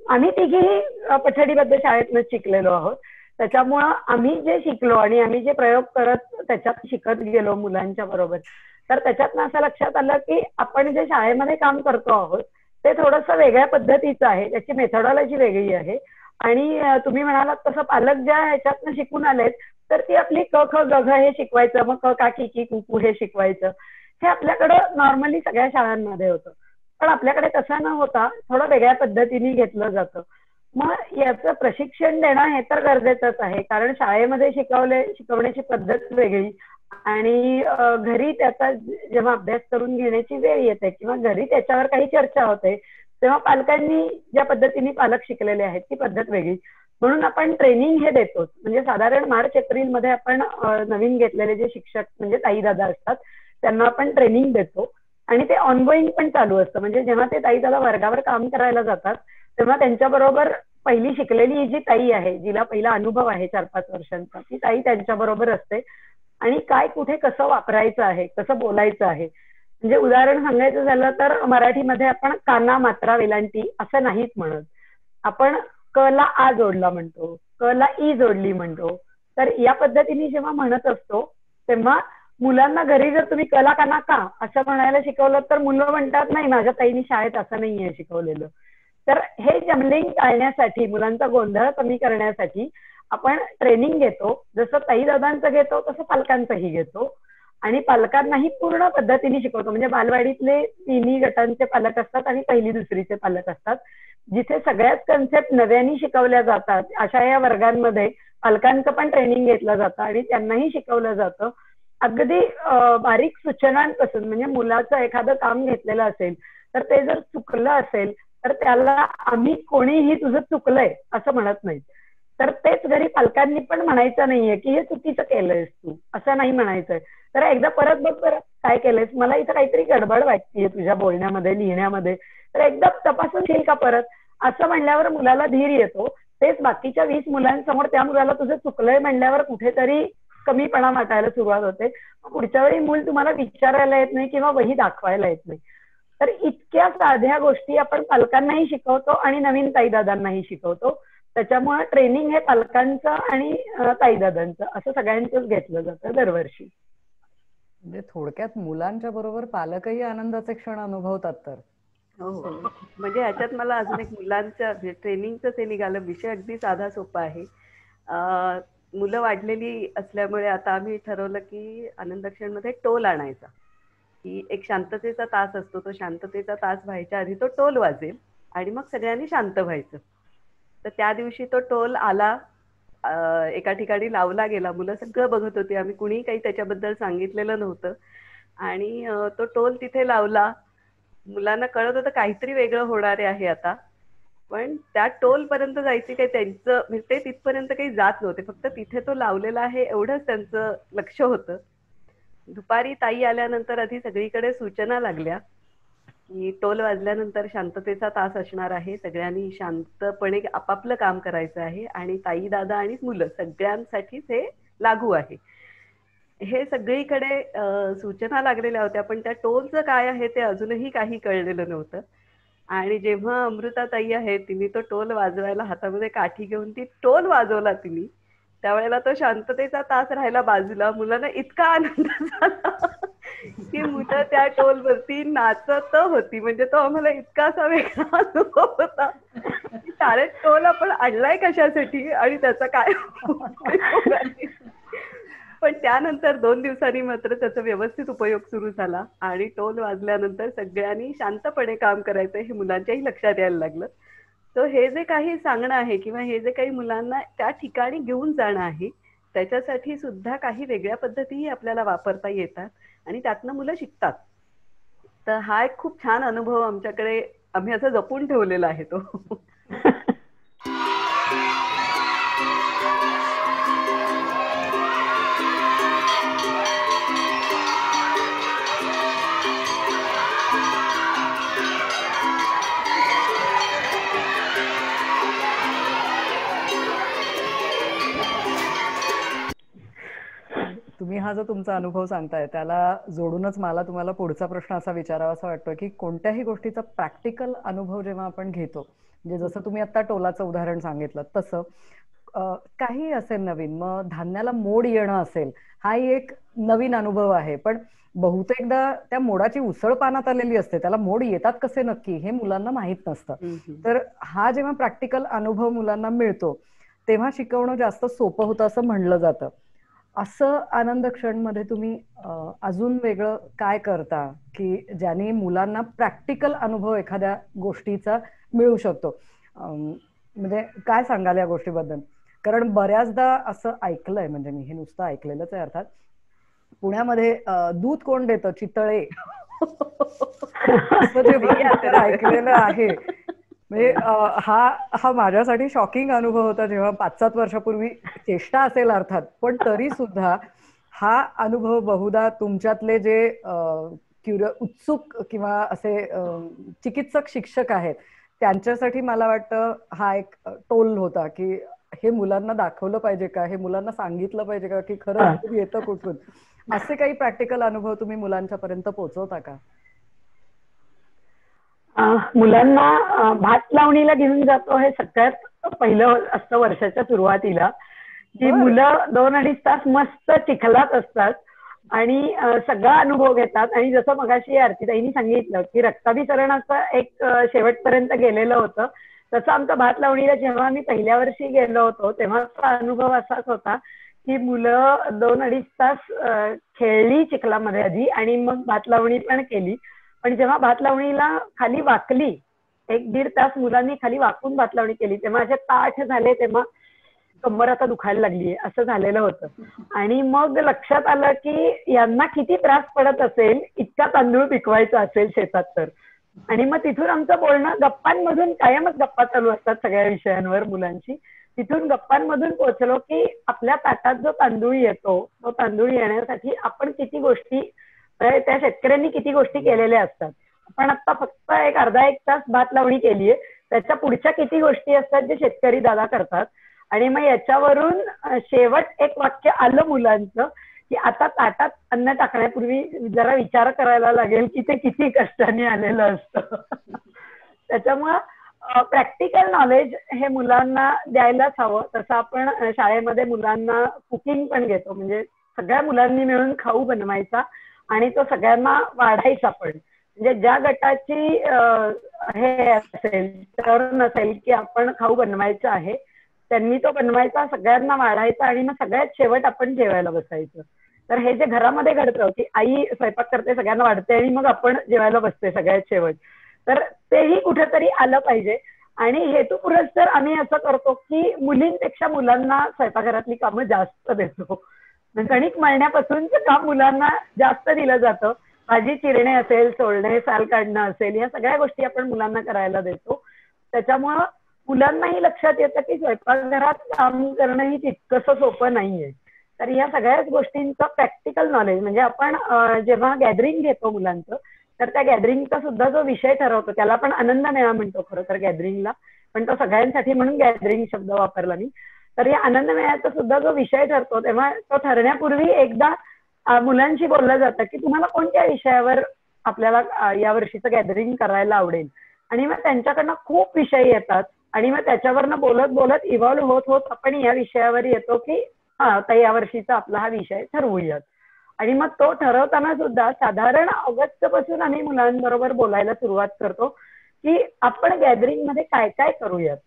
आम्ही तिघेही पठडीबद्ध शाळेतनंच शिकलेलो आहोत. त्याच्यामुळं आम्ही जे शिकलो आणि आम्ही जे प्रयोग करत त्याच्यात शिकत गेलो मुलांच्या बरोबर, तर त्याच्यातनं असं लक्षात आलं की आपण जे शाळेमध्ये काम करतो आहोत ते थोडंसं वेगळ्या पद्धतीचं आहे, त्याची मेथडॉलॉजी वेगळी आहे. आणि तुम्ही म्हणालात तसं पालक ज्या ह्याच्यातनं शिकून आलेत तर ती आपली क ख ग घ हे शिकवायचं, मग क का की की कुकू हे शिकवायचं, हे आपल्याकडं नॉर्मली सगळ्या शाळांमध्ये होतं. पण आपल्याकडे तसं न होता थोडं वेगळ्या पद्धतीने घेतलं जातं. मग याचं प्रशिक्षण देणं हे तर गरजेचंच आहे, कारण शाळेमध्ये शिकवण्याची पद्धत वेगळी आणि घरी त्याचा जेव्हा अभ्यास करून घेण्याची वेळ येते किंवा घरी त्याच्यावर काही चर्चा होते तेव्हा पालकांनी ज्या पद्धतीने पालक शिकलेले आहेत ती पद्धत वेगळी. म्हणून आपण ट्रेनिंग हे देतोच. म्हणजे साधारण मार्च-एप्रिल मध्ये आपण नवीन घेतलेले जे शिक्षक म्हणजे ताई दादा असतात त्यांना आपण ट्रेनिंग देतो आणि ते ऑनगोईंग पण चालू असतं. म्हणजे जेव्हा ते ताई दादा वर्गावर काम करायला जातात तेव्हा त्यांच्याबरोबर पहिली शिकलेली जी ताई आहे, जिला पहिला अनुभव आहे 4-5 वर्षांचा, ती ताई त्यांच्याबरोबर असते आणि काय कुठे कसं वापरायचं आहे, कसं बोलायचं आहे. म्हणजे उदाहरण सांगायचं झालं तर मराठीमध्ये आपण काना, मात्रा, वेलांटी असं नाहीच म्हणत. आपण क ला आ जोडला म्हणतो, क ला ई जोडली म्हणतो. तर या पद्धतीने जेव्हा म्हणत असतो तेव्हा मुलांना घरी जर तुम्ही कला काना का असं म्हणायला शिकवलं तर मुलं म्हणतात नाही माझ्या ताईनी शाळेत असं नाहीये शिकवलेलं. तर हे जमलिंग टाळण्यासाठी, मुलांचा गोंधळ कमी करण्यासाठी आपण ट्रेनिंग घेतो. जसं ताई दादांचं घेतो तसं पालकांचंही घेतो आणि पालकांनाही पूर्ण पद्धतीने शिकवतो. म्हणजे बालवाडीतले 3 गटांचे पालक असतात आणि 1ली-2रीचे पालक असतात, जिथे सगळ्याच कन्सेप्ट नव्याने शिकवल्या जातात. अशा या वर्गांमध्ये पालकांचं पण ट्रेनिंग घेतलं जातं आणि त्यांनाही शिकवलं जातं. अगदी बारीक सूचनांपासून, म्हणजे मुलाचं एखादं काम घेतलेलं असेल तर ते जर चुकलं असेल तर त्याला आम्ही कोणीही तुझं चुकलंय असं म्हणत नाही. तर तेच घरी पालकांनी पण म्हणायचं नाहीये की हे चुकीचं केलंयस तू, असं नाही म्हणायचंय. तर एकदा परत बघ बरं काय केलंयस, मला इथं काहीतरी गडबड वाटतेय तुझ्या बोलण्यामध्ये, लिहिण्यामध्ये, तर एकदा तपासून येईल का परत, असं म्हणल्यावर मुलाला धीर येतो. तेच बाकीच्या 20 मुलांसमोर त्या मुलाला तुझं चुकलंय म्हणल्यावर कुठेतरी कमीपणा वाटायला सुरुवात होते. पुढच्या वेळी मूल तुम्हाला विचारायला येत नाही किंवा वही दाखवायला येत नाही. तर इतक्या साध्या गोष्टी आपण पालकांनाही शिकवतो आणि नवीन ताईदादांनाही शिकवतो. त्याच्यामुळे ट्रेनिंग हे पालकांचं आणि ताईदादांचं असं सगळ्यांचंच घेतलं जातं दरवर्षी. म्हणजे थोडक्यात मुलांच्या बरोबर पालकही आनंदाचे क्षण अनुभवतात. तर हो, म्हणजे ह्याच्यात मला अजून एक मुलांच्या ट्रेनिंगचं ते निघालं. विषय अगदी साधा सोपा आहे. मुलं वाढलेली असल्यामुळे आता आम्ही ठरवलं की आनंद क्षणमध्ये टोल आणायचा, की एक शांततेचा तास असतो. तो शांततेचा तास व्हायच्या आधी तो टोल वाजेल आणि मग सगळ्यांनी शांत व्हायचं. तर त्या दिवशी तो टोल आला, एका ठिकाणी लावला गेला. मुलं सगळं बघत होती, आम्ही कुणीही काही त्याच्याबद्दल सांगितलेलं नव्हतं आणि तो टोल तिथे लावला. मुलांना कळत होतं काहीतरी वेगळं होणार आहे आता, पण त्या टोल पर्यंत जायची काही त्यांचं म्हणजे ते तिथपर्यंत काही जात नव्हते. फक्त तिथे तो लावलेला आहे एवढंच त्यांचं लक्ष होतं. दुपारी ताई आल्यानंतर आधी सगळीकडे सूचना लागल्या की टोल वाजल्यानंतर शांततेचा तास असणार आहे, सगळ्यांनी शांतपणे आपापलं काम करायचं आहे आणि ताई दादा आणि मुलं सगळ्यांसाठीच हे लागू आहे. हे सगळीकडे सूचना लागलेल्या होत्या, पण त्या टोलचं काय आहे ते अजूनही काही कळलेलं नव्हतं. आणि जेव्हा अमृताताई आहे तिने तो टोल वाजवायला हातामध्ये काठी घेऊन ती टोल वाजवला तिने, त्यावेळेला तो शांततेचा तास राहिला बाजूला. मुलांना इतका आनंद झाला की मुलं त्या टोलवरती नाचत होती. म्हणजे तो आम्हाला इतका असा वेगळा अनुभव होता. शाळेत टोल आपण आणलाय कशासाठी आणि त्याचा काय उपयोग आहे. पण त्यानंतर 2 दिवसांनी मात्र त्याचा व्यवस्थित उपयोग सुरू झाला आणि टोल वाजल्यानंतर सगळ्यांनी शांतपणे काम करायचं हे मुलांच्याही लक्षात यायला लागलं. तर हे जे काही सांगणं आहे किंवा हे जे काही मुलांना त्या ठिकाणी घेऊन जाणं आहे, त्याच्यासाठी सुद्धा काही वेगळ्या पद्धतीही आपल्याला वापरता येतात आणि त्यातनं मुलं शिकतात. तर हा एक खूप छान अनुभव आमच्याकडे आम्ही असं जपून ठेवलेला आहे तो. तुम्ही हा जो तुमचा अनुभव सांगताय त्याला जोडूनच मला तुम्हाला पुढचा प्रश्न असा विचारावा असा वाटतो की कोणत्याही गोष्टीचा प्रॅक्टिकल अनुभव जेव्हा आपण घेतो, म्हणजे जसं तुम्ही आता टोलाचं उदाहरण सांगितलं तसं काही असेल नवीन, मग धान्याला मोड येणं असेल, हाही एक नवीन अनुभव आहे. पण बहुतेकदा त्या मोडाची उसळ पानात आलेली असते, त्याला मोड येतात कसे नक्की हे मुलांना माहित नसतं. तर हा जेव्हा प्रॅक्टिकल अनुभव मुलांना मिळतो तेव्हा शिकवणं जास्त सोपं होतं असं म्हणलं जातं. असं आनंद क्षण मध्ये तुम्ही अजून वेगळं काय करता की ज्याने मुलांना प्रॅक्टिकल अनुभव एखाद्या गोष्टीचा मिळू शकतो? म्हणजे काय सांगाल या गोष्टीबद्दल? कारण बऱ्याचदा असं ऐकलंय, म्हणजे मी हे नुसतं ऐकलेलंच आहे अर्थात, पुण्यामध्ये दूध कोण देतं, चितळे असं जे ऐकलेलं आहे. म्हणजे हा माझ्यासाठी शॉकिंग अनुभव होता जेव्हा 5-7 वर्षापूर्वी, चेष्टा असेल अर्थात, पण तरी सुद्धा हा अनुभव बहुधा तुमच्यातले जे उत्सुक किंवा असे चिकित्सक शिक्षक आहेत त्यांच्यासाठी मला वाटतं हा एक टोल होता की हे मुलांना दाखवलं पाहिजे का, हे मुलांना सांगितलं पाहिजे का की खरंच येतं कुठून. असे काही प्रॅक्टिकल अनुभव तुम्ही मुलांच्या पर्यंत पोहोचवता का? मुलांना भात लावणीला घेऊन जातो हे सगळ्यात पहिलं असतं वर्षाच्या सुरुवातीला, की मुलं 2-2.5 तास मस्त चिखलात असतात आणि सगळा अनुभव घेतात. आणि जसं मगाशी आरतीताईंनी सांगितलं की रक्ताभिसरणाचं एक शेवटपर्यंत गेलेलं होतं, तसं आमचं भात लावणीला जेव्हा आम्ही पहिल्या वर्षी गेलो होतो तेव्हाचा अनुभव असाच होता की मुलं 2-2.5 तास खेळली चिखलामध्ये आधी आणि मग भात लावणी पण केली. पण जेव्हा भात लावणीला खाली वाकली, 1-1.5 तास मुलांनी खाली वाकून भात लावणी केली, तेव्हा असे ताठ झाले, तेव्हा कंबर आता दुखायला लागली असं झालेलं होतं. आणि मग लक्षात आलं की यांना किती त्रास पडत असेल इतका तांदूळ पिकवायचा असेल शेतात तर. आणि मग तिथून आमचं बोलणं गप्पांमधून, कायमच गप्पा चालू असतात सगळ्या विषयांवर मुलांची, तिथून गप्पांमधून पोहोचलो की आपल्या ताटात जो तांदूळ येतो तो तांदूळ येण्यासाठी आपण किती गोष्टी, त्या शेतकऱ्यांनी किती गोष्टी केलेल्या असतात. आपण आता फक्त एक अर्धा-1 तास भात लावणी केलीये, त्याच्या पुढच्या किती गोष्टी असतात जे शेतकरी दादा करतात. आणि मग याच्यावरून शेवट एक वाक्य आलं मुलांचं की आता ताटात अन्न टाकण्यापूर्वी जरा विचार करायला लागेल की ते किती कष्टाने आलेलं असतं. त्याच्यामुळं प्रॅक्टिकल नॉलेज हे मुलांना द्यायलाच हवं. तसं आपण शाळेमध्ये मुलांना कुकिंग पण घेतो, म्हणजे सगळ्या मुलांनी मिळून खाऊ बनवायचा आणि तो सगळ्यांना वाढायचा पण. म्हणजे ज्या गटाची हे असेल तर नसेल की आपण खाऊ बनवायचं आहे, त्यांनी तो बनवायचा, सगळ्यांना वाढायचा आणि मग सगळ्यात शेवट आपण जेवायला बसायचं. तर हे जे घरामध्ये घडतं की आई स्वयंपाक करते, सगळ्यांना वाढते आणि मग आपण जेवायला बसते सगळ्यात शेवट, तर तेही कुठेतरी आलं पाहिजे. आणि हेतुपुरस्सर आम्ही असं करतो की मुलींपेक्षा मुलांना स्वयंपाकघरातली कामं जास्त देतो. कणिक मळण्यापासूनचं काम मुलांना जास्त दिलं जातं. भाजी चिरणे असेल, सोलणे, साल काढणं असेल, या सगळ्या गोष्टी आपण मुलांना करायला देतो. त्याच्यामुळं मुलांनाही लक्षात येतं की स्वयंपाकघरात काम करणं ही तितकंसं सोपं नाहीये. तर या सगळ्याच गोष्टींचं प्रॅक्टिकल नॉलेज, म्हणजे आपण जेव्हा गॅदरिंग घेतो मुलांचं तर त्या गॅदरिंगचा सुद्धा जो विषय ठरवतो त्याला पण आनंद मेळा म्हणतो खरं तर गॅदरिंगला, पण तो सगळ्यांसाठी म्हणून गॅदरिंग शब्द वापरला मी. तर या आनंद मेळ्याचा सुद्धा जो विषय ठरतो तेव्हा तो ठरण्यापूर्वी एकदा मुलांशी बोललं जातं की तुम्हाला कोणत्या विषयावर आपल्याला या वर्षीचं गॅदरिंग करायला आवडेल. आणि मग त्यांच्याकडनं खूप विषय येतात आणि मग त्याच्यावरनं बोलत बोलत इव्हॉल्व्ह होत होत आपण या विषयावर येतो की हा तर या वर्षीचा आपला हा विषय ठरवूयात. आणि मग तो ठरवताना सुद्धा साधारण ऑगस्ट पासून आम्ही मुलांबरोबर बोलायला सुरुवात करतो की आपण गॅदरिंग मध्ये काय काय करूयात.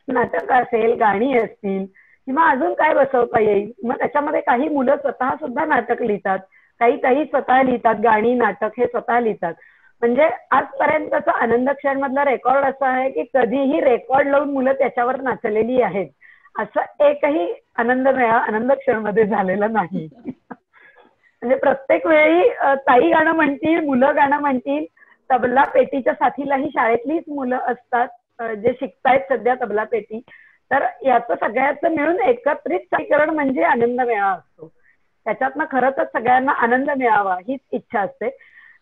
नाटक असेल, गाणी असतील किंवा अजून काय बसवता येईल. मग त्याच्यामध्ये काही मुलं स्वतः सुद्धा नाटक लिहितात, काही स्वतः लिहितात, गाणी नाटक हे स्वतः लिहितात. म्हणजे आजपर्यंतचा आनंद क्षण मधला रेकॉर्ड असा आहे की कधीही रेकॉर्ड लावून मुलं त्याच्यावर नाचलेली आहेत असं एकही आनंद मेळा आनंद क्षण मध्ये झालेला नाही. म्हणजे प्रत्येक वेळी ताई गाणं म्हणतील, मुलं गाणं म्हणतील, तबला पेटीच्या साथीलाही शाळेतलीच मुलं असतात जे शिकतायत सध्या तबला पेटी. तर याचं सगळ्याचं मिळून एकत्रित सादरीकरण म्हणजे आनंद मेळा असतो. त्याच्यातनं खरंच सगळ्यांना आनंद मिळावा हीच इच्छा असते.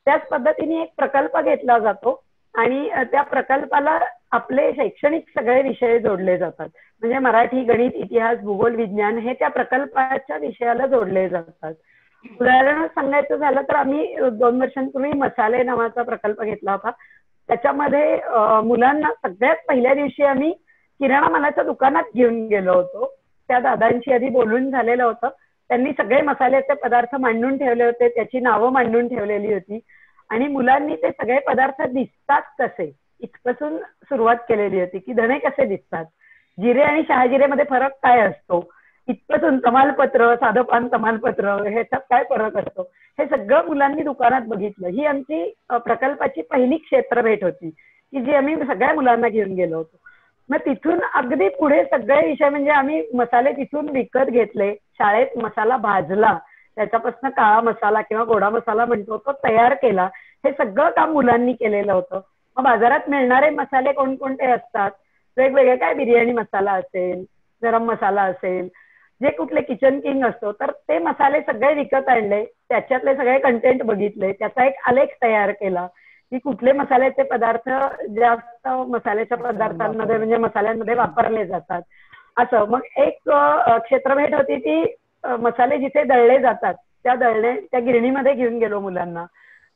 त्याच पद्धतीने एक प्रकल्प घेतला जातो आणि त्या प्रकल्पाला आपले शैक्षणिक सगळे विषय जोडले जातात. म्हणजे मराठी, गणित, इतिहास, भूगोल, विज्ञान हे त्या प्रकल्पाच्या विषयाला जोडले जातात. उदाहरण सांगायचं झालं तर आम्ही 2 वर्षांपूर्वी मसाले नावाचा प्रकल्प घेतला होता. त्याच्यामध्ये मुलांना सगळ्यात पहिल्या दिवशी आम्ही किराणा मालाच्या दुकानात घेऊन गेलो होतो. त्या दादांशी आधी बोलून झालेलं होतं. त्यांनी सगळे मसाल्याचे पदार्थ मांडून ठेवले होते, त्याची नावं मांडून ठेवलेली होती आणि मुलांनी ते सगळे पदार्थ दिसतात कसे इथपासून सुरुवात केलेली होती की धणे कसे दिसतात, जिरे आणि शहाजिरेमध्ये फरक काय असतो, इथपासून तमालपत्र, साधं पान तमालपत्र ह्याच्यात काय फरक असतो, हे सगळं मुलांनी दुकानात बघितलं. ही आमची प्रकल्पाची पहिली क्षेत्र भेट होती की जी आम्ही सगळ्या मुलांना घेऊन गेलो होतो. मग तिथून अगदी पुढे सगळे विषय म्हणजे आम्ही मसाले तिथून विकत घेतले, शाळेत मसाला भाजला, त्याच्यापासून काळा मसाला किंवा गोडा मसाला म्हणतो तो तयार केला. हे सगळं काम मुलांनी केलेलं होतं. मग बाजारात मिळणारे मसाले कोणकोणते असतात, वेगवेगळे काय बिर्याणी मसाला असेल, गरम मसाला असेल, जे कुठले किचन किंग असतो तर ते मसाले सगळे विकत आणले, त्याच्यातले सगळे कंटेंट बघितले, त्याचा एक आलेख तयार केला की कुठले मसाल्याचे पदार्थ जास्त मसाल्याच्या पदार्थांमध्ये म्हणजे मसाल्यांमध्ये वापरले जातात असं. मग एक क्षेत्रभेट होती ती मसाले जिथे दळले जातात त्या गिरणीमध्ये घेऊन गेलो मुलांना.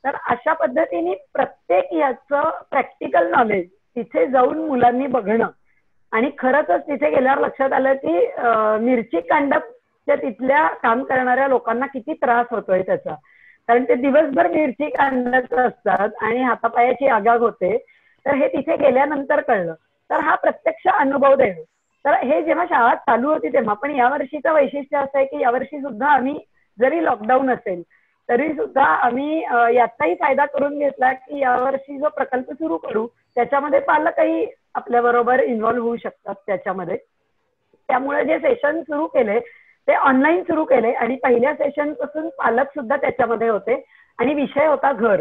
तर अशा पद्धतीने प्रत्येक याचं प्रॅक्टिकल नॉलेज तिथे जाऊन मुलांनी बघणं आणि खरंच तिथे गेल्यावर लक्षात आलं की मिरची कांडपच्या तिथल्या काम करणाऱ्या लोकांना किती त्रास होतोय त्याचा. कारण ते दिवसभर मिरची कांडत असतात आणि हातापायाची आगाग होते. तर हे तिथे गेल्यानंतर कळलं. तर हा प्रत्यक्ष अनुभव देणं. तर हे जेव्हा शाळा चालू होती तेव्हा, पण यावर्षीचं वैशिष्ट्य असं आहे की यावर्षी सुद्धा आम्ही जरी लॉकडाऊन असेल तरी सुद्धा आम्ही याचाही फायदा करून घेतला की यावर्षी जो प्रकल्प सुरू करू त्याच्यामध्ये पालकही आपल्या बरोबर इन्व्हॉल्व्ह होऊ शकतात त्याच्यामध्ये. त्यामुळे जे सेशन सुरू केले ते ऑनलाईन सुरू केले आणि पहिल्या सेशन पासून पालक सुद्धा त्याच्यामध्ये होते आणि विषय होता घर.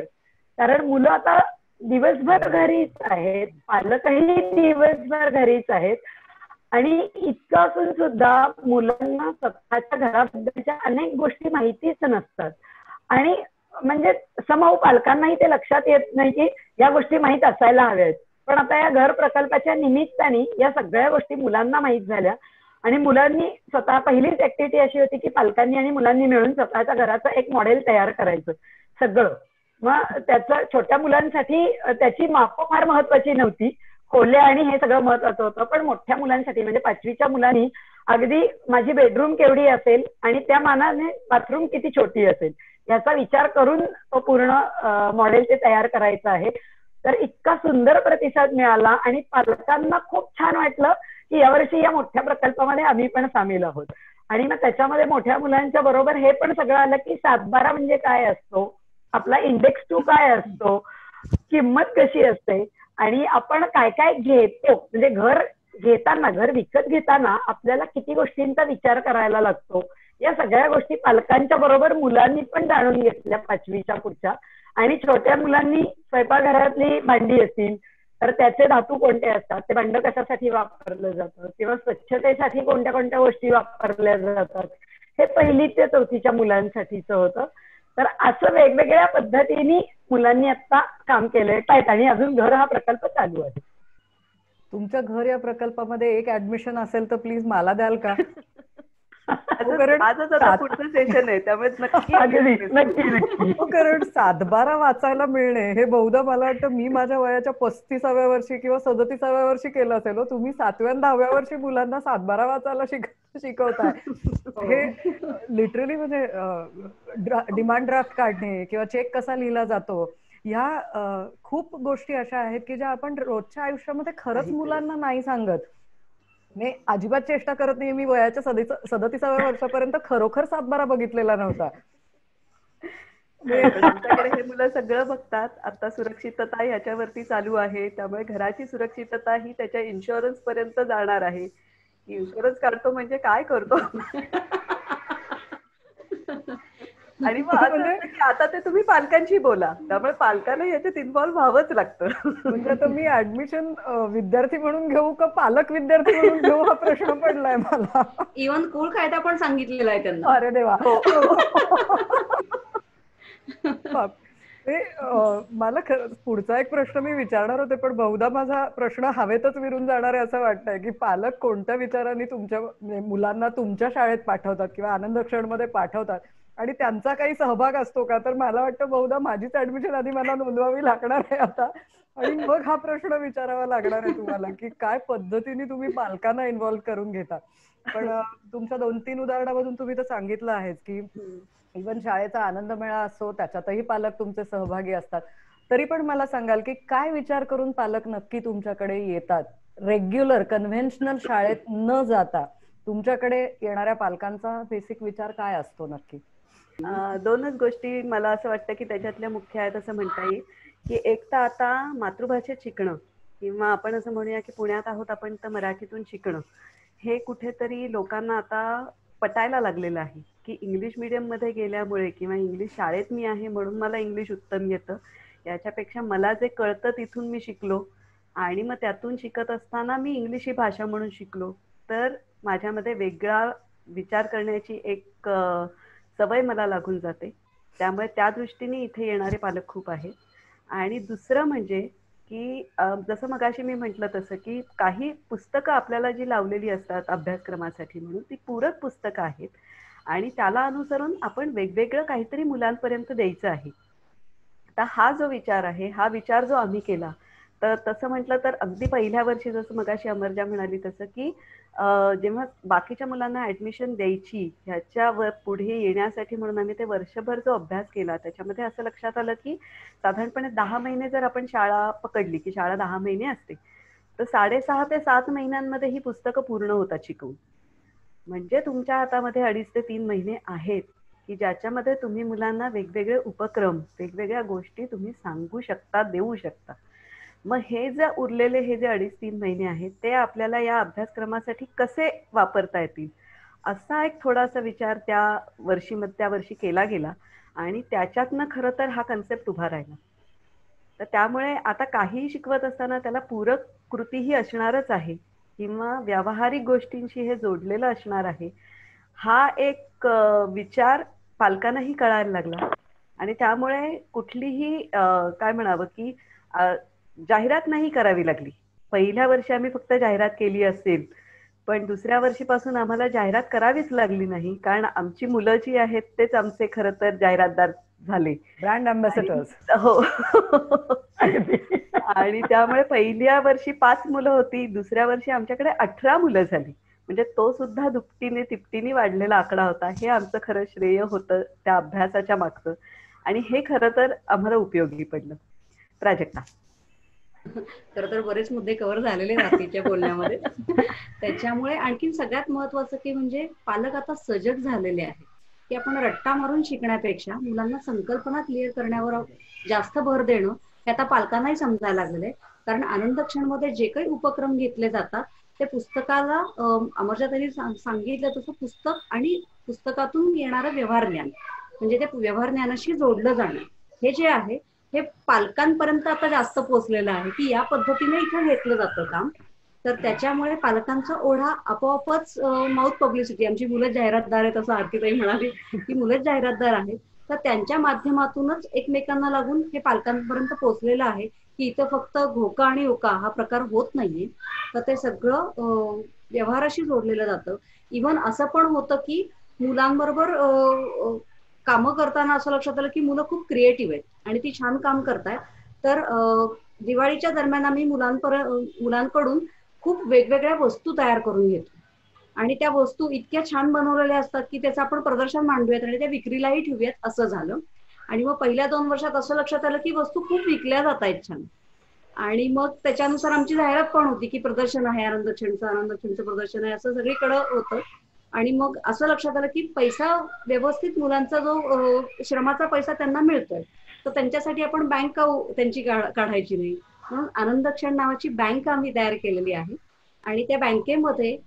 कारण मुलं आता दिवसभर घरीच आहेत, पालकही दिवसभर घरीच आहेत आणि इतकं असून सुद्धा मुलांना स्वतःच्या घराबद्दलच्या अनेक गोष्टी माहितीच नसतात आणि म्हणजे समहाऊ पालकांनाही ते लक्षात येत नाही की या गोष्टी माहीत असायला हव्यात. पण आता या घर प्रकल्पाच्या निमित्ताने या सगळ्या गोष्टी मुलांना माहीत झाल्या आणि मुलांनी स्वतः पहिलीच ऍक्टिव्हिटी अशी होती की पालकांनी आणि मुलांनी मिळून स्वतःच्या घराचं एक मॉडेल तयार करायचं सगळं. मग त्याचं छोट्या मुलांसाठी त्याची मापं फार महत्वाची नव्हती, खोल्या आणि हे सगळं महत्वाचं होतं. पण मोठ्या मुलांसाठी म्हणजे 5वीच्या मुलांनी अगदी माझी बेडरूम केवढी असेल आणि त्या मानाने बाथरूम किती छोटी असेल याचा विचार करून तो पूर्ण मॉडेल ते तयार करायचं आहे. तर इतका सुंदर प्रतिसाद मिळाला आणि पालकांना खूप छान वाटलं की यावर्षी या मोठ्या प्रकल्पामध्ये आम्ही पण सामील आहोत. आणि मग त्याच्यामध्ये मोठ्या मुलांच्या बरोबर हे पण सगळं आलं की 7-12 म्हणजे काय असतो, आपला इंडेक्स 2 काय असतो, किंमत कशी असते आणि आपण काय काय घेतो. म्हणजे घर विकत घेताना आपल्याला किती गोष्टींचा विचार करायला लागतो. या सगळ्या गोष्टी पालकांच्या बरोबर मुलांनी पण जाणून घेतल्या 5वीच्या पुढच्या. आणि छोट्या मुलांनी स्वयंपाकघरातली भांडी असतील तर त्याचे धातू कोणते असतात, ते भांड कशासाठी वापरलं जातं किंवा स्वच्छतेसाठी कोणत्या कोणत्या गोष्टी वापरल्या जातात, हे 1ली ते 4थीच्या मुलांसाठीचं होतं. तर असं वेगवेगळ्या पद्धतीने मुलांनी आता काम केलंय आणि अजून घर हा प्रकल्प चालू आहे. तुमच्या घर या प्रकल्पामध्ये एक ऍडमिशन असेल तर प्लीज मला द्याल का? आजच आता पुढचं सेशन आहे त्यामुळे नक्की. कारण 7-12 वाचायला मिळणे हे बहुधा मला वाटतं मी माझ्या वयाच्या 35व्या वर्षी किंवा 37व्या वर्षी केलं असेल. तुम्ही 7व्या 10व्या वर्षी मुलांना 7-12 वाचायला शिकवताय. हे लिटरली म्हणजे डिमांड ड्राफ्ट काढणे किंवा चेक कसा लिहिला जातो ह्या खूप गोष्टी अशा आहेत की ज्या आपण रोजच्या आयुष्यामध्ये खरंच मुलांना नाही सांगत. मी अजिबात चेष्टा करत नाही. मी वयाच्या 37व्या वर्षापर्यंत खरोखर 7-12 बघितलेला नव्हता. आमच्याकडे हे मुलं सगळं बघतात. आता सुरक्षितता ह्याच्यावरती चालू आहे त्यामुळे घराची सुरक्षितता ही त्याच्या इन्शुरन्स पर्यंत जाणार आहे. इन्शुरन्स काढतो म्हणजे काय करतो आणि मग आता ते तुम्ही पालकांशी बोला. त्यामुळे पालकांना याच्यात इन्व्हॉल्व्ह व्हावंच लागतं. म्हणजे आता मी ऍडमिशन विद्यार्थी म्हणून घेऊ का पालक विद्यार्थी म्हणून घेऊ हा प्रश्न पडलाय मला. इव्हन कुळ कायदा पण सांगितलेला आहे त्यांना. अरे देवा. मला पुढचा एक प्रश्न मी विचारणार होते पण बहुधा माझा प्रश्न हवेतच विरून जाणार आहे असं वाटतंय की पालक कोणत्या विचारांनी तुमच्या मुलांना तुमच्या शाळेत पाठवतात किंवा आनंद क्षणमध्ये पाठवतात आणि त्यांचा काही सहभाग असतो का? तर मला वाटतं बहुधा माझीच ऍडमिशन आधी मला नोंदवावी लागणार आहे आता आणि मग हा प्रश्न विचारावा लागणार आहे तुम्हाला की काय पद्धतीने तुम्ही पालकांना इन्व्हॉल्व्ह करून घेता. पण तुमच्या 2-3 उदाहरणामधून तुम्ही तर सांगितलं आहेच की इव्हन शाळेचा आनंद मेळा असो त्याच्यातही पालक तुमचे सहभागी असतात. तरी पण मला सांगाल की काय विचार करून पालक नक्की तुमच्याकडे येतात? रेग्युलर कन्व्हेन्शनल शाळेत न जाता तुमच्याकडे येणाऱ्या पालकांचा बेसिक विचार काय असतो नक्की? 2च गोष्टी मला असं वाटतं की त्याच्यातल्या मुख्य आहेत असं म्हणता येईल की एक तर आता मातृभाषेत शिकणं किंवा आपण असं म्हणूया की पुण्यात आहोत आपण तर मराठीतून शिकणं हे कुठेतरी लोकांना आता पटायला लागलेलं आहे की इंग्लिश मीडियम मध्ये गेल्यामुळे किंवा इंग्लिश शाळेत मी आहे म्हणून मला इंग्लिश उत्तम येतं. याच्यापेक्षा मला जे कळतं तिथून मी शिकलो आणि मग त्यातून शिकत असताना मी इंग्लिश ही भाषा म्हणून शिकलो तर माझ्यामध्ये वेगळा विचार करण्याची एक सवय मला लागून जाते. त्यामुळे त्या दृष्टीने इथे येणारे पालक खूप आहेत. आणि दुसरं म्हणजे की जसं मगाशी मी म्हटलं तसं की काही पुस्तकं आपल्याला जी लावलेली असतात अभ्यासक्रमासाठी म्हणून ती पूरक पुस्तकं आहेत आणि त्याला अनुसरून आपण वेगवेगळं काहीतरी मुलांपर्यंत द्यायचं आहे. आता हा जो विचार आहे हा विचार जो आम्ही केला तर तसं म्हटलं तर अगदी पहिल्या वर्षी जसं मगाशी अमरजा म्हणाली तसं की जेव्हा बाकीच्या मुलांना ऍडमिशन द्यायची ह्याच्यावर पुढे येण्यासाठी म्हणून आम्ही ते वर्षभर जो अभ्यास केला त्याच्यामध्ये असं लक्षात आलं की साधारणपणे 10 महिने जर आपण शाळा पकडली की शाळा 10 महिने असते तर 6.5 ते 7 महिन्यांमध्ये ही पुस्तकं पूर्ण होतात शिकवून. म्हणजे तुमच्या हातामध्ये 2.5 ते 3 महिने आहेत की ज्याच्यामध्ये तुम्ही मुलांना वेगवेगळे उपक्रम वेगवेगळ्या गोष्टी तुम्ही सांगू शकता देऊ शकता. मग हे जे उरलेले हे जे 2.5-3 महिने आहेत ते आपल्याला या अभ्यासक्रमासाठी कसे वापरता येतील असा एक थोडासा विचार त्या वर्षी केला गेला आणि त्याच्यातनं खरं तर हा कन्सेप्ट उभा राहिला. तर त्यामुळे आता काही शिकवत असताना त्याला पूरक कृती ही असणारच आहे किंवा व्यावहारिक गोष्टींशी हे जोडलेलं असणार आहे. हा एक विचार पालकांनाही कळायला लागला आणि त्यामुळे कुठलीही काय म्हणावं की जाहिरात नाही करावी लागली. पहिल्या वर्षी आम्ही फक्त जाहिरात केली असेल पण दुसऱ्या वर्षीपासून आम्हाला जाहिरात करावीच लागली नाही कारण आमची मुलं जी आहेत तेच आमचे खरं तर जाहिरातदार झाले, ब्रँड अँबॅसेडर्स. हो. आणि त्यामुळे पहिल्या वर्षी 5 मुलं होती दुसऱ्या वर्षी आमच्याकडे 18 मुलं झाली. म्हणजे तो सुद्धा दुपटीने तिपटीने वाढलेला आकडा होता. हे आमचं खरं श्रेय होतं त्या अभ्यासाच्या मागचं आणि हे खरं तर आम्हाला उपयोगी पडलं. प्राजक्ता. खरं तर बरेच मुद्दे कव्हर झालेले रात्रीच्या बोलण्यामध्ये. त्याच्यामुळे आणखीन सगळ्यात महत्वाचं की म्हणजे पालक आता सजग झालेले आहेत की आपण रट्टा मारून शिकण्यापेक्षा मुलांना संकल्पना क्लिअर करण्यावर जास्त भर देणं हे आता पालकांनाही समजायला लागलेलं आहे. कारण आनंद क्षणमध्ये जे काही उपक्रम घेतले जातात ते पुस्तकाला अमरजाताईंनी सांगितलं तसं पुस्तक आणि पुस्तकातून येणारं व्यवहार ज्ञान म्हणजे ते व्यवहार ज्ञानाशी जोडलं जाणं हे जे आहे हे पालकांपर्यंत आता जास्त पोहोचलेलं आहे की या पद्धतीने इथं घेतलं जातं काम. तर त्याच्यामुळे पालकांचा ओढा आपोआपच माउथ पब्लिसिटी आमची मुलं जाहिरातदार आहेत असं आरतीताई म्हणाली की मुलंच जाहिरातदार आहेत तर त्यांच्या माध्यमातूनच एकमेकांना लागून हे पालकांपर्यंत पोहोचलेलं आहे की इथं फक्त घोका आणि ओका हा प्रकार होत नाहीये, तर ते सगळं व्यवहाराशी जोडलेलं जातं. इव्हन असं पण होतं की मुलांबरोबर कामं करताना असं लक्षात आलं की मुलं खूप क्रिएटिव्ह आहेत आणि ती छान काम करतायत. तर दिवाळीच्या दरम्यान आम्ही मुलांकडून खूप वेगवेगळ्या वस्तू तयार करून घेतो आणि त्या वस्तू इतक्या छान बनवलेल्या असतात की त्याचं आपण प्रदर्शन मांडूयात आणि त्या विक्रीलाही ठेवूयात, असं झालं. आणि मग पहिल्या 2 वर्षात असं लक्षात आलं की वस्तू खूप विकल्या जात आहेत छान. आणि मग त्याच्यानुसार आमची जाहिरात पण होती की प्रदर्शन आहे आनंदक्षणचं प्रदर्शन आहे, असं सगळीकडं होतं. आणि मग असं लक्षात आलं की पैसा व्यवस्थित मुलांचा जो श्रमाचा पैसा त्यांना मिळतोय, तर त्यांच्यासाठी आपण बँक त्यांची काढायची नाही, म्हणून आनंदक्षण नावाची बँक आम्ही तयार केलेली आहे. आणि त्या बँकेमध्ये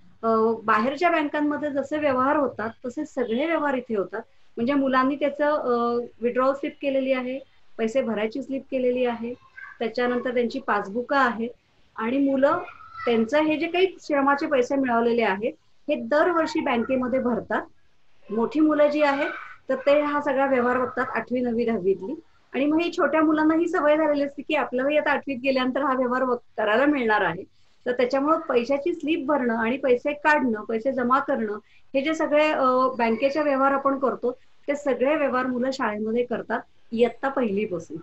बाहेरच्या बँकांमध्ये जसे व्यवहार होतात तसे सगळे व्यवहार इथे होतात. म्हणजे मुलांनी त्याचं विड्रॉल स्लिप केलेली आहे, पैसे भरायची स्लिप केलेली आहे, त्याच्यानंतर त्यांची पासबुका आहेत आणि मुलं त्यांचं हे जे काही श्रमाचे पैसे मिळवलेले आहेत हे दरवर्षी बँकेमध्ये भरतात. मोठी मुलं जी आहेत तर ते हा सगळा व्यवहार बघतात 8वी 9वी 10वीतली. आणि मग ही छोट्या मुलांना ही सवय झालेली असते की आपल्यालाही आता 8वीत गेल्यानंतर हा व्यवहार करायला मिळणार आहे. तर त्याच्यामुळे पैशाची स्लिप भरणं आणि पैसे काढणं, पैसे जमा करणं, हे जे सगळे बँकेचे व्यवहार आपण करतो ते सगळे व्यवहार मुलं शाळेमध्ये करतात इयत्ता 1ली पासून.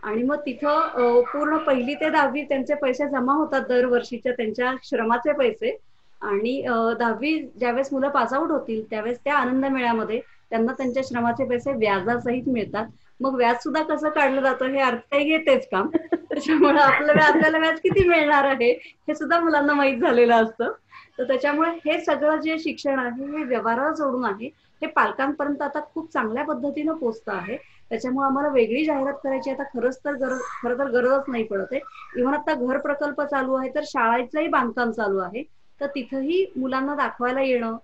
आणि मग तिथं पूर्ण 1ली ते 10वी त्यांचे पैसे जमा होतात दरवर्षीच्या त्यांच्या श्रमाचे पैसे. आणि 10वी ज्यावेळेस मुलं पासआउट होतील त्यावेळेस त्या आनंद मेळ्यामध्ये त्यांना त्यांच्या श्रमाचे पैसे व्याजासहित मिळतात. मग व्याज सुद्धा कसं काढलं जातं हे अर्थ घेतेच काम, त्याच्यामुळे आपल्याला व्याज किती मिळणार आहे हे सुद्धा मुलांना माहीत झालेलं असतं. तर त्याच्यामुळे हे सगळं जे शिक्षण आहे हे व्यवहाराला जोडून आहे, हे पालकांपर्यंत आता खूप चांगल्या पद्धतीनं पोहोचतं आहे. त्याच्यामुळे आम्हाला वेगळी जाहिरात करायची आता खरं तर गरजच नाही पडत आहे. इव्हन आता घर प्रकल्प चालू आहे तर शाळेचंही बांधकाम चालू आहे, तर तिथंही मुलांना दाखवायला येणं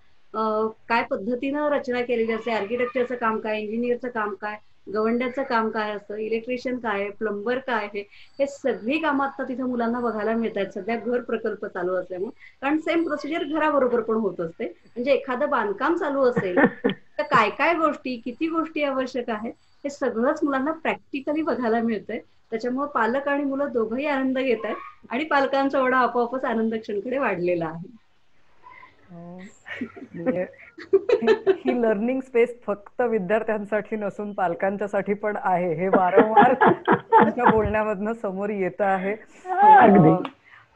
काय पद्धतीनं रचना केलेली असते, आर्किटेक्चरचं काम काय, इंजिनियरचं काम काय, गवंड्याचं काम काय असतं, इलेक्ट्रिशियन काय, प्लंबर काय आहे, हे सगळी कामं आता तिथं मुलांना बघायला मिळत आहेत सध्या घर प्रकल्प चालू असल्यामुळे. कारण सेम प्रोसिजर घराबरोबर पण होत असते. म्हणजे एखादं बांधकाम चालू असेल तर काय काय गोष्टी, किती गोष्टी आवश्यक आहेत हे सगळंच मुलांना प्रॅक्टिकली बघायला मिळतंय. त्याच्यामुळे पालक आणि मुलं दोघंही आनंद घेत आहेत आणि पालकांचा ओढा आपोआपच आनंदक्षणकडे वाढलेला आहे. ही लर्निंग स्पेस फक्त विद्यार्थ्यांसाठी नसून पालकांच्यासाठी पण आहे, हे वारंवार तुमच्या बोलण्यामधनं समोर येत आहे.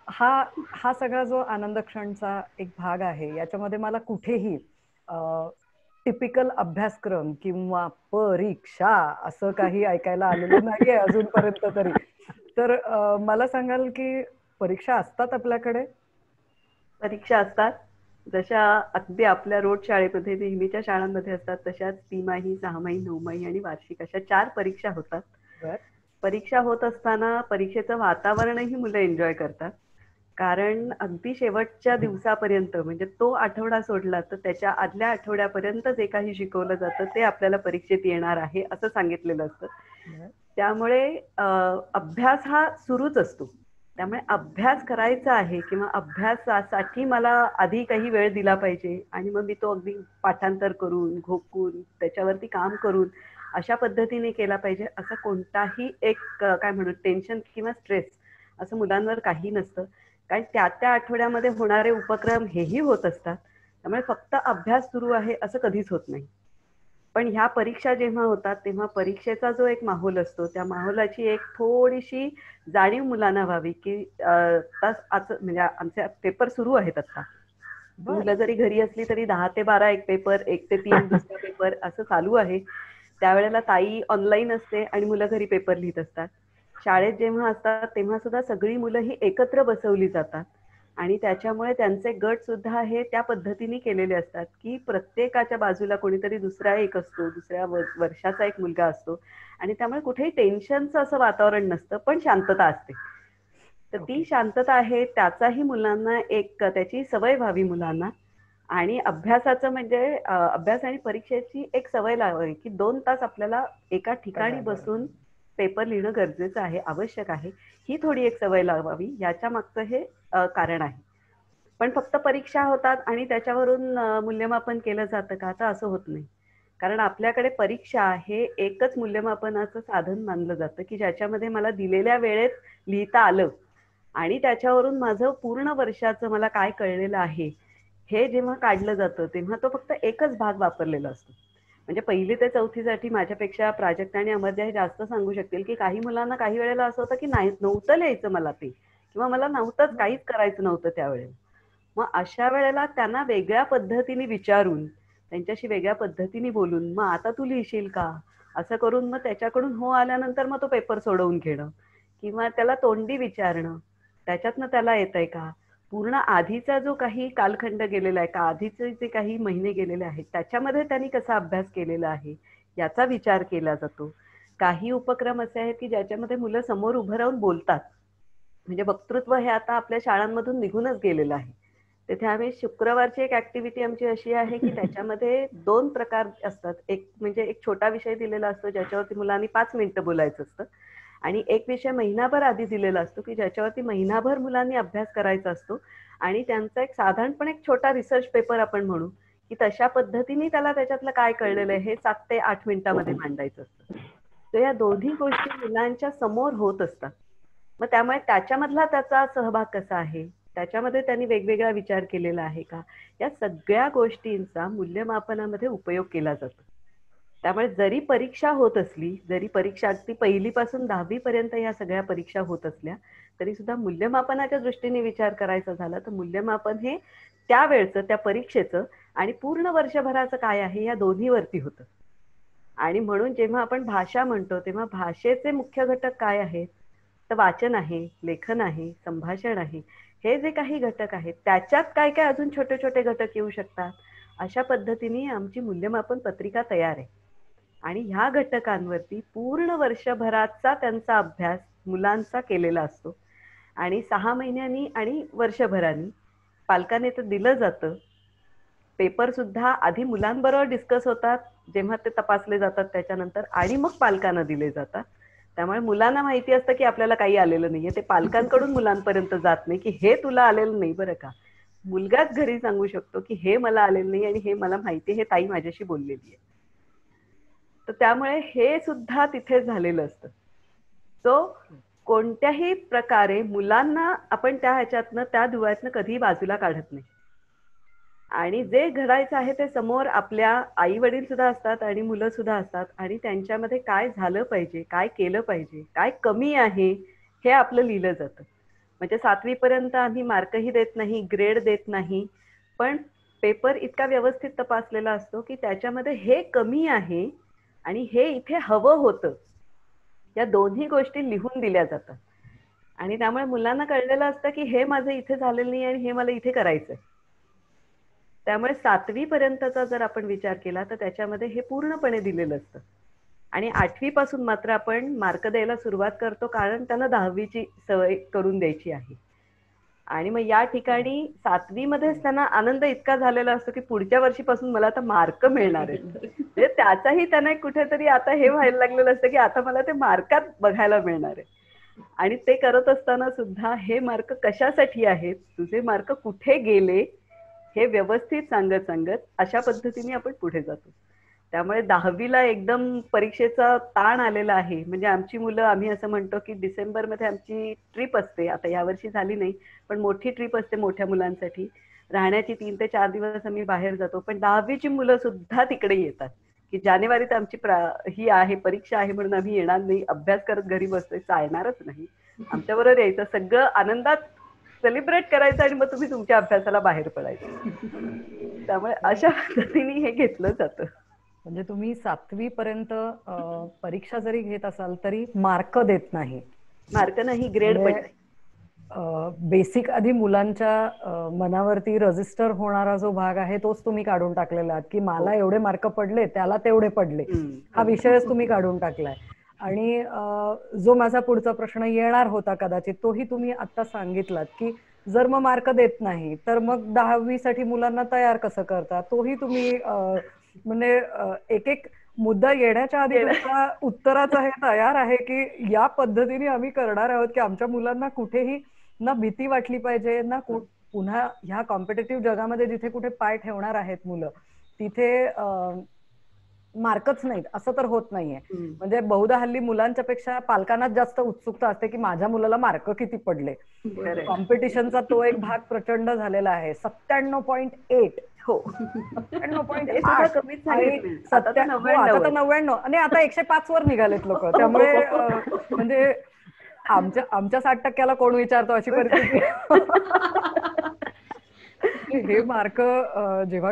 हा सगळा जो आनंदक्षणचा एक भाग आहे याच्यामध्ये मला कुठेही टिपिकल अभ्यासक्रम किंवा परीक्षा असं काही ऐकायला आलेलं नाहीये अजूनपर्यंत तरी. तर मला सांगाल की परीक्षा असतात आपल्याकडे? परीक्षा असतात, जशा अगदी आपल्या रोड शाळेमध्ये नेहमीच्या शाळांमध्ये असतात तशाच 3माही, 6माही, 9माही आणि वार्षिक अशा 4 परीक्षा होतात. परीक्षा होत असताना परीक्षेचं वातावरणही मुलं एन्जॉय करतात, कारण अगदी शेवटच्या दिवसापर्यंत म्हणजे तो आठवडा सोडला तर त्याच्या आदल्या आठवड्यापर्यंत जे काही शिकवलं जातं ते आपल्याला परीक्षेत येणार आहे असं सांगितलेलं असतं. त्यामुळे अभ्यास हा सुरूच असतो. त्यामुळे अभ्यास करायचा आहे किंवा अभ्यासासाठी मला आधी काही वेळ दिला पाहिजे आणि मग मी तो अगदी पाठांतर करून, घोकून, त्याच्यावरती काम करून अशा पद्धतीने केला पाहिजे असं कोणताही एक काय म्हणू टेन्शन किंवा स्ट्रेस असं मुलांवर काही नसतं. कारण त्या आठवड्यामध्ये होणारे उपक्रम हेही होत असतात. त्यामुळे फक्त अभ्यास सुरू आहे असं कधीच होत नाही. पण ह्या परीक्षा जेव्हा होतात तेव्हा परीक्षेचा जो एक माहोल असतो त्या माहोलाची एक थोडीशी जाणीव मुलांना व्हावी की म्हणजे आमचे पेपर सुरू आहेत आता. मुलं जरी घरी असली तरी 10 ते 12 एक पेपर, 1 ते 3 दुसरा पेपर असं चालू आहे. त्यावेळेला ताई ऑनलाईन असते आणि मुलं घरी पेपर लिहित असतात. शाळेत जेव्हा असतात तेव्हा सुद्धा सगळी मुलं ही एकत्र बसवली जातात आणि त्याच्यामुळे त्यांचे गट सुद्धा हे त्या पद्धतीने केलेले असतात की प्रत्येकाच्या बाजूला कोणीतरी दुसरा एक असतो, दुसऱ्या वर्षाचा एक मुलगा असतो आणि त्यामुळे कुठेही टेन्शनचं असं वातावरण नसतं, पण शांतता असते. तर ती शांतता आहे त्याचाही मुलांना एक त्याची सवय व्हावी मुलांना. आणि अभ्यासाचं म्हणजे अभ्यास आणि परीक्षेची एक सवय लावावी की 2 तास आपल्याला एका ठिकाणी बसून पेपर लिहिणं गरजेचं आहे, आवश्यक आहे. ही थोडी एक सवय लावावी याच्या मागचं हे कारण आहे. पण फक्त परीक्षा होतात आणि त्याच्यावरून मूल्यमापन केलं जातं का, आता असं होत नाही. कारण आपल्याकडे परीक्षा हे एकच मूल्यमापनाचं साधन मानलं जातं की ज्याच्यामध्ये मला दिलेल्या वेळेत लिहिता आलं आणि त्याच्यावरून माझं पूर्ण वर्षाचं मला काय कळलेलं आहे हे जेव्हा काढलं जातं तेव्हा तो फक्त एकच भाग वापरलेला असतो. म्हणजे 1ली ते 4थीसाठी माझ्यापेक्षा प्राजक्ता आणि अमर्त्या हे जास्त सांगू शकतील की काही मुलांना काही वेळेला असं होतं की नाही नव्हतं लिहायचं मला ते, किंवा मला नव्हतंच काहीच करायचं नव्हतं त्यावेळेला. मग अशा वेळेला त्यांना वेगळ्या पद्धतीने विचारून त्यांच्याशी वेगळ्या पद्धतीने बोलून मग आता तू लिहिशील का असं करून मग त्याच्याकडून हो आल्यानंतर मग तो पेपर सोडवून घेणं किंवा त्याला तोंडी विचारणं, त्याच्यातनं त्याला येतंय का, पूर्ण आधीचा जो काही कालखंड गेलेला आहे का, आधीचे जे काही महिने गेलेले आहेत त्याच्यामध्ये त्यांनी कसा अभ्यास केलेला आहे याचा विचार केला जातो. काही उपक्रम असे आहेत की ज्याच्यामध्ये मुलं समोर उभं राहून बोलतात. म्हणजे वक्तृत्व हे आता आपल्या शाळांमधून निघूनच गेलेलं आहे. तिथे आम्ही शुक्रवारची एक ऍक्टिव्हिटी आमची अशी आहे की त्याच्यामध्ये 2 प्रकार असतात. एक म्हणजे एक छोटा विषय दिलेला असतो ज्याच्यावरती मुलांनी 5 मिनिटं बोलायचं असतं आणि एक विषय महिनाभर आधी दिलेला असतो की ज्याच्यावरती महिनाभर मुलांनी अभ्यास करायचा असतो आणि त्यांचा एक साधारणपणे एक छोटा रिसर्च पेपर आपण म्हणू की तशा पद्धतीने त्याला त्याच्यातलं काय कळलेलं आहे हे 7 ते 8 मिनिटामध्ये मांडायचं असतं. तर या दोन्ही गोष्टी मुलांच्या समोर होत असतात. मग त्यामुळे त्याच्यामधला त्याचा सहभाग कसा आहे, त्याच्यामध्ये त्यांनी वेगवेगळा विचार केलेला आहे का, या सगळ्या गोष्टींचा मूल्यमापनामध्ये उपयोग केला जातो. त्यामुळे जरी परीक्षा होत असली, जरी परीक्षा अगदी 1ली पासून 10वी पर्यंत या सगळ्या परीक्षा होत असल्या तरी सुद्धा मूल्यमापनाच्या दृष्टीने विचार करायचा झाला तर मूल्यमापन हे त्यावेळचं त्या परीक्षेचं आणि पूर्ण वर्षभराचं काय आहे या दोन्हीवरती होतं. आणि म्हणून जेव्हा आपण भाषा म्हणतो तेव्हा भाषेचे मुख्य घटक काय आहेत, तर वाचन आहे, लेखन आहे, संभाषण आहे, हे जे काही घटक आहेत त्याच्यात काय काय अजून छोटे छोटे घटक येऊ शकतात. अशा पद्धतीने आमची मूल्यमापन पत्रिका तयार आहे आणि ह्या घटकांवरती पूर्ण वर्षभराचा त्यांचा अभ्यास मुलांचा केलेला असतो आणि 6 महिन्यांनी आणि वर्षभरानी पालकांनी तर दिलं जातं. पेपर सुद्धा आधी मुलांबरोबर डिस्कस होतात जेव्हा ते तपासले जातात त्याच्यानंतर आणि मग पालकांना दिले जातात. त्यामुळे मुलांना माहिती असतं की आपल्याला काही आलेलं नाहीये, ते पालकांकडून मुलांपर्यंत जात नाही की हे तुला आलेलं नाही बरं का. मुलगाच घरी सांगू शकतो की हे मला आलेलं नाही आणि हे मला माहिती आहे, हे ताई माझ्याशी बोललेली आहे. तर त्यामुळे हे सुद्धा तिथे झालेलं असतं. सो कोणत्याही प्रकारे मुलांना आपण त्या ह्याच्यातनं त्या दुव्यातनं कधीही बाजूला काढत नाही आणि जे घडायचं आहे ते समोर आपल्या आई वडील सुद्धा असतात आणि मुलं सुद्धा असतात आणि त्यांच्यामध्ये काय झालं पाहिजे, काय केलं पाहिजे, काय कमी आहे हे आपलं लिहिलं जातं. म्हणजे 7वी पर्यंत आम्ही मार्कही देत नाही, ग्रेड देत नाही, पण पेपर इतका व्यवस्थित तपासलेला असतो की त्याच्यामध्ये हे कमी आहे आणि हे इथे हवं होतं या दोन्ही गोष्टी लिहून दिल्या जातात आणि त्यामुळे मुलांना कळलेलं असतं की हे माझं इथे झालेलं नाही आणि हे मला इथे करायचंय. त्यामुळे 7वी पर्यंतचा जर आपण विचार केला तर त्याच्यामध्ये हे पूर्णपणे दिलेलं असतं आणि 8वी पासून मात्र आपण मार्क द्यायला सुरुवात करतो कारण त्यांना 10वीची सवय करून द्यायची आहे. आणि मग या ठिकाणी 7वी मध्येच त्यांना आनंद इतका झालेला असतो की पुढच्या वर्षीपासून मला आता मार्क मिळणार आहेत. म्हणजे त्याचाही त्यांना कुठेतरी आता हे व्हायला लागलेलं असतं की आता मला ते मार्कात बघायला मिळणार आहे आणि ते करत असताना सुद्धा हे मार्क कशासाठी आहेत, तुझे मार्क कुठे गेले हे व्यवस्थित सांगत अशा पद्धतीने आपण पुढे जातो. त्यामुळे 10वीला एकदम परीक्षेचा ताण आलेला आहे. म्हणजे आमची मुलं, आम्ही असं म्हणतो की डिसेंबरमध्ये आमची ट्रिप असते, आता यावर्षी झाली नाही पण मोठी ट्रिप असते मोठ्या मुलांसाठी, राहण्याची 3 ते 4 दिवस आम्ही बाहेर जातो. पण 10वीची मुलं सुद्धा तिकडे येतात की जानेवारीत आमची ही आहे परीक्षा आहे म्हणून आम्ही येणार नाही, अभ्यास करत घरी बसतोय, चालणारच नाही, आमच्याबरोबर यायचं, सगळं आनंदात सेलिब्रेट करायचं आणि मग तुम्ही तुमच्या अभ्यासाला बाहेर पडायचं. त्यामुळे अशा पद्धतीने हे घेतलं जातं. म्हणजे तुम्ही 7वी पर्यंत परीक्षा जरी घेत असाल तरी मार्क देत नाही, मार्क नाही, ग्रेड पण बेसिक आधी मुलांच्या मनावरती रजिस्टर होणारा जो भाग आहे तोच तुम्ही काढून टाकलेला आहात की मला एवढे मार्क पडले, त्याला तेवढे पडले, हा विषयच तुम्ही काढून टाकलाय. आणि जो माझा पुढचा प्रश्न येणार होता कदाचित तोही तुम्ही आता सांगितलात की जर मग मार्क देत नाही तर मग 10वी साठी मुलांना तयार कसं करता, तोही तुम्ही म्हणजे एक एक मुद्दा येण्याच्या आधी तुमच्या उत्तराचा हे तयार आहे की या पद्धतीने आम्ही करणार आहोत की आमच्या मुलांना कुठेही ना भीती वाटली पाहिजे, ना पुन्हा ह्या कॉम्पिटेटिव्ह जगामध्ये जिथे कुठे पाय ठेवणार आहेत मुलं तिथे मार्कच नाहीत असं तर होत नाहीये. हम्म. म्हणजे बहुधा हल्ली मुलांच्या पेक्षा पालकांनाच जास्त उत्सुकता असते की माझ्या मुलाला मार्क किती पडले. खरंय. कॉम्पिटिशनचा तो एक भाग प्रचंड झालेला आहे. 97.8 हो 97.8 ते सुद्धा कमीच झाले. आता तर 99 आणि आता 105 वर निघालेत लोक. त्यामुळे म्हणजे आमच्या 60% कोण विचारतो अशी परिस्थिती. हे मार्क जेव्हा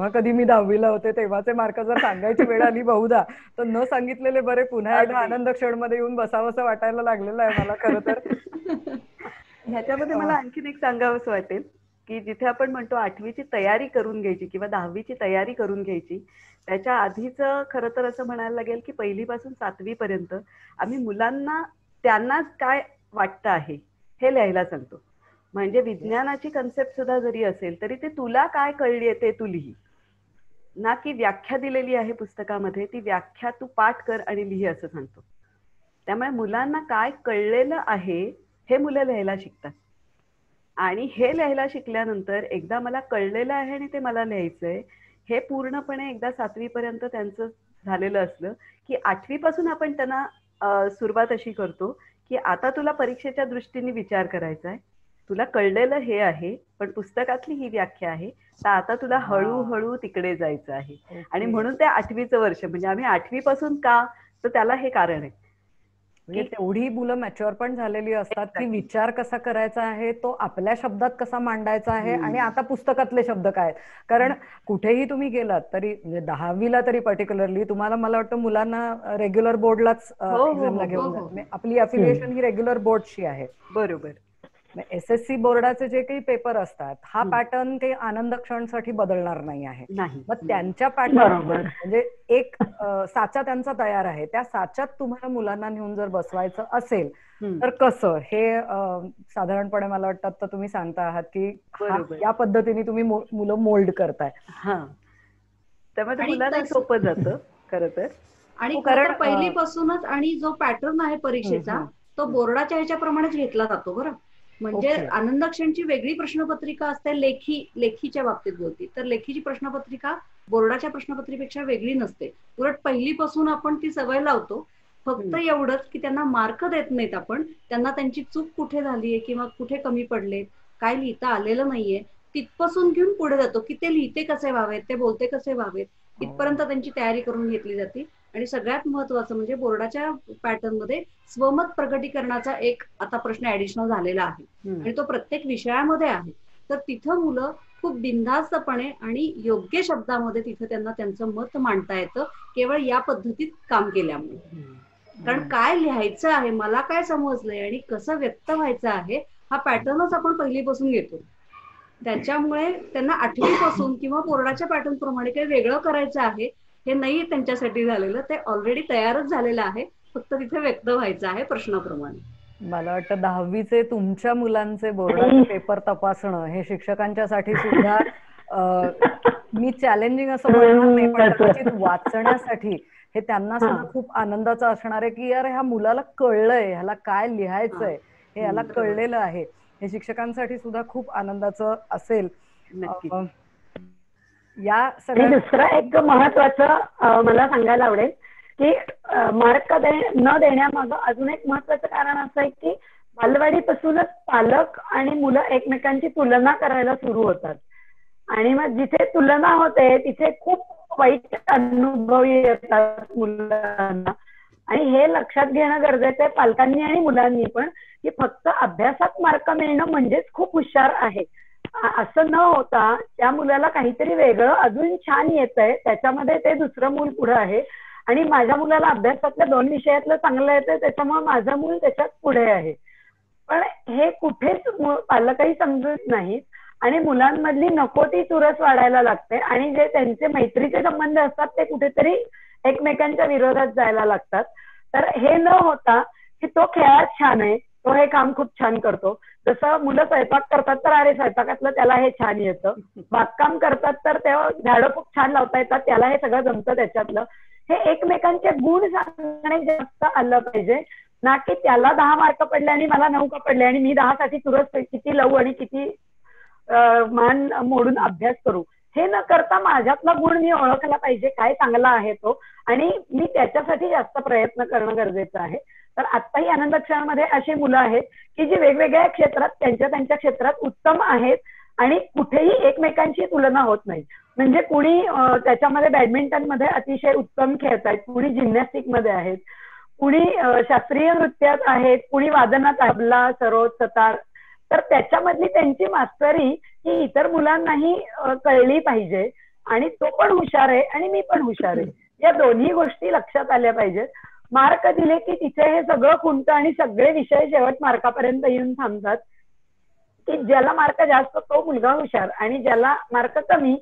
कधी मी 10वीला होते तेव्हाचे मार्क जर सांगायची वेळ आली बहुधा तर न सांगितलेले बरे. पुन्हा एकदा आनंद क्षण मध्ये येऊन बसावंसं वाटायला लागलेलं आहे मला खरं तर. ह्याच्यामध्ये मला आणखीन एक सांगावंसं वाटेल की जिथे आपण म्हणतो 8वीची तयारी करून घ्यायची किंवा 10वीची तयारी करून घ्यायची, त्याच्या आधीच खरं तर असं म्हणायला लागेल की 1ली पासून 7वी पर्यंत आम्ही मुलांना त्यांना काय वाटतं आहे हे लिहायला सांगतो. म्हणजे विज्ञानाची कन्सेप्ट सुद्धा जरी असेल तरी ते तुला काय कळली ते तू लिही ना, की व्याख्या दिलेली आहे पुस्तकामध्ये ती व्याख्या तू पाठ कर आणि लिही असं सांगतो. त्यामुळे मुलांना काय कळलेलं आहे हे मुलं लिहायला शिकतात. आणि हे लिहायला शिकल्यानंतर एकदा मला कळलेलं आहे आणि ते मला लिहायचंय हे पूर्णपणे एकदा 7वी पर्यंत त्यांचं झालेलं असलं की 8वी पासून आपण त्यांना सुरुवात अशी करतो की आता तुला परीक्षेच्या दृष्टीने विचार करायचा आहे, तुला कळलेलं हे आहे पण पुस्तकातली ही व्याख्या आहे, तर आता तुला हळूहळू तिकडे जायचं आहे. आणि म्हणून ते 8वीचं वर्ष म्हणजे आम्ही 8वी पासून का, तर त्याला हे कारण आहे. म्हणजे तेवढी मुलं मॅच्युअर पण झालेली असतात की विचार कसा करायचा आहे तो आपल्या शब्दात कसा मांडायचा आहे आणि आता पुस्तकातले शब्द काय. कारण कुठेही तुम्ही गेलात तरी म्हणजे 10वीला तरी पर्टिक्युलरली तुम्हाला मला वाटतं मुलांना रेग्युलर बोर्डलाच एक्झामला घेऊन जातात. आपली अफिलिएशन ही रेग्युलर बोर्डशी आहे. बरोबर. SSC बोर्डाचे जे काही पेपर असतात हा पॅटर्न काही आनंद क्षणसाठी बदलणार नाही आहे. मग त्यांच्या पॅटर्न म्हणजे एक साचा त्यांचा तयार आहे, त्या साच्यात तुम्हाला मुलांना नेऊन जर बसवायचं असेल तर कसं हे साधारणपणे मला वाटतं तर तुम्ही सांगता आहात की या पद्धतीने तुम्ही मुलं मोल्ड करताय. त्यामुळे मुलांना सोपं जातं खरं तर. आणि कारण पहिलीपासूनच आणि जो पॅटर्न आहे परीक्षेचा तो बोर्डाच्या ह्याच्याप्रमाणेच घेतला जातो बरं. म्हणजे आनंद क्षणची वेगळी प्रश्नपत्रिका असते लेखीच्या बाबतीत बोलती तर लेखीची प्रश्नपत्रिका बोर्डाच्या प्रश्नपत्रिकेपेक्षा वेगळी नसते. उलट पहिलीपासून आपण ती सवय लावतो. फक्त एवढंच की त्यांना मार्क देत नाहीत आपण, त्यांना त्यांची चूक कुठे झालीये किंवा कुठे कमी पडले, काय लिहिता आलेलं नाहीये तिथपासून घेऊन पुढे जातो की ते लिहिते कसे व्हावेत, ते बोलते कसे व्हावेत इथपर्यंत त्यांची तयारी करून घेतली जाते. आणि सगळ्यात महत्वाचं म्हणजे बोर्डाच्या पॅटर्न मध्ये स्वमत प्रकटीकरणाचा एक आता प्रश्न ऍडिशनल झालेला आहे आणि तो प्रत्येक विषयामध्ये आहे. तर तिथं मुलं खूप बिनधास्तपणे आणि योग्य शब्दामध्ये तिथं त्यांना त्यांचं मत मांडता येतं केवळ या पद्धतीत काम केल्यामुळे. कारण काय लिहायचं आहे, मला काय समजलंय आणि कसं व्यक्त व्हायचं आहे हा पॅटर्नच आपण पहिलीपासून घेतो. त्याच्यामुळे त्यांना 8वी पासून किंवा बोर्डाच्या पॅटर्न प्रमाणे काही वेगळं करायचं आहे हे नाही त्यांच्यासाठी झालेलं, ते ऑलरेडी तयारच झालेलं आहे, फक्त तिथे व्यक्त व्हायचं आहे प्रश्नाप्रमाणे. मला वाटतं 10वीचे तुमच्या मुलांचे बोर्डाचे पेपर तपासणं हे शिक्षकांच्यासाठी सुद्धा मी चॅलेंजिंग असं म्हणणार नाही पण कदाचित वाचण्यासाठी हे त्यांना सुद्धा खूप आनंदाचं असणार आहे की यार ह्या मुलाला कळलंय, ह्याला काय लिहायचंय हे याला कळलेलं आहे. हे शिक्षकांसाठी सुद्धा खूप आनंदाचं असेल. या सगळ्या दुसरं एक महत्वाचं मला सांगायला आवडेल की मार्क न देण्यामागं अजून एक महत्वाचं कारण असं आहे की बालवाडीपासूनच पालक आणि मुलं एकमेकांची तुलना करायला सुरू होतात आणि मग जिथे तुलना होते तिथे खूप वाईट अनुभव येतात मुलांना. आणि हे लक्षात घेणं गरजेचं आहे पालकांनी आणि मुलांनी पण की फक्त अभ्यासात मार्क मिळणं म्हणजेच खूप हुशार आहे असं न होता त्या मुलाला काहीतरी वेगळं अजून छान येतंय त्याच्यामध्ये ते दुसरं मूल पुढे आहे आणि माझ्या मुलाला अभ्यासातल्या 2 विषयातलं चांगलं येतंय त्याच्यामुळे माझं मूल त्याच्यात पुढे आहे. पण हे कुठेच पालकही समजत नाहीत आणि मुलांमधली नको ती चुरस वाढायला लागते आणि जे त्यांचे मैत्रीचे संबंध असतात ते कुठेतरी एकमेकांच्या विरोधात जायला लागतात. तर हे न होता की तो खेळात छान आहे, तो हे काम खूप छान करतो, जसं मुलं स्वयंपाक करतात तर अरे स्वयंपाकातलं त्याला हे छान येतं, बागकाम करतात तर तेव्हा झाडं खूप छान लावता येतात त्याला हे सगळं जमतं त्याच्यातलं, हे एकमेकांचे गुण सांगणे जास्त आलं पाहिजे ना की त्याला 10 मार्क पडले आणि मला 9 का पडले आणि मी 10 साठी चुरस किती लावू आणि किती मान मोडून अभ्यास करू. हे न करता माझ्यातला गुण मी ओळखला पाहिजे, काय चांगला आहे तो, आणि मी त्याच्यासाठी जास्त प्रयत्न करणं गरजेचं आहे. तर आत्ताही आनंद क्षणामध्ये अशी मुलं आहेत की जी वेगवेगळ्या क्षेत्रात त्यांच्या क्षेत्रात उत्तम आहेत आणि कुठेही एकमेकांची तुलना होत नाही. म्हणजे कुणी त्याच्यामध्ये बॅडमिंटन मध्ये अतिशय उत्तम खेळतायत, कुणी जिम्नॅस्टिक मध्ये आहेत, कुणी शास्त्रीय नृत्यात आहेत, कुणी वादनात, तबला, सरोद, सतार. तर त्याच्यामधली त्यांची मास्तरी ही इतर मुलांनाही कळली पाहिजे आणि तो पण हुशार आहे आणि मी पण हुशार आहे, या दोन्ही गोष्टी लक्षात आल्या पाहिजेत. मार्क दिले की तिथे हे सगळं खुंटतं आणि सगळे विषय शेवट मार्कापर्यंत येऊन थांबतात, की ज्याला मार्क जास्त तो मुलगा हुशार आणि ज्याला मार्क कमी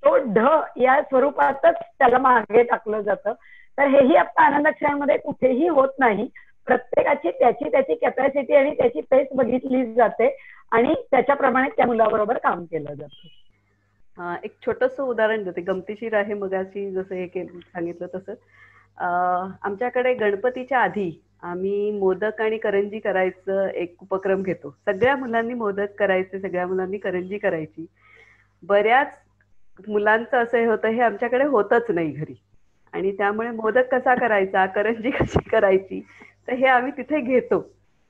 तो ढ या स्वरूपातच त्याला मागे टाकलं जातं. तर हेही आता आनंद क्षणामध्ये कुठेही होत नाही. प्रत्येकाची त्याची कॅपॅसिटी आणि त्याची पेस बघितली जाते आणि त्याच्याप्रमाणे त्या मुलाबरोबर काम केलं जातं. एक छोटंसं उदाहरण देते, गमतीशीर आहे. मगाशी जसं हे सांगितलं तसं आमच्याकडे गणपतीच्या आधी आम्ही मोदक आणि करंजी करायचं एक उपक्रम घेतो. सगळ्या मुलांनी मोदक करायचे, सगळ्या मुलांनी करंजी करायची. बऱ्याच मुलांचं असं हे होतं, हे आमच्याकडे होतच नाही घरी, आणि त्यामुळे मोदक कसा करायचा, करंजी कशी करायची, तर हे आम्ही तिथे घेतो.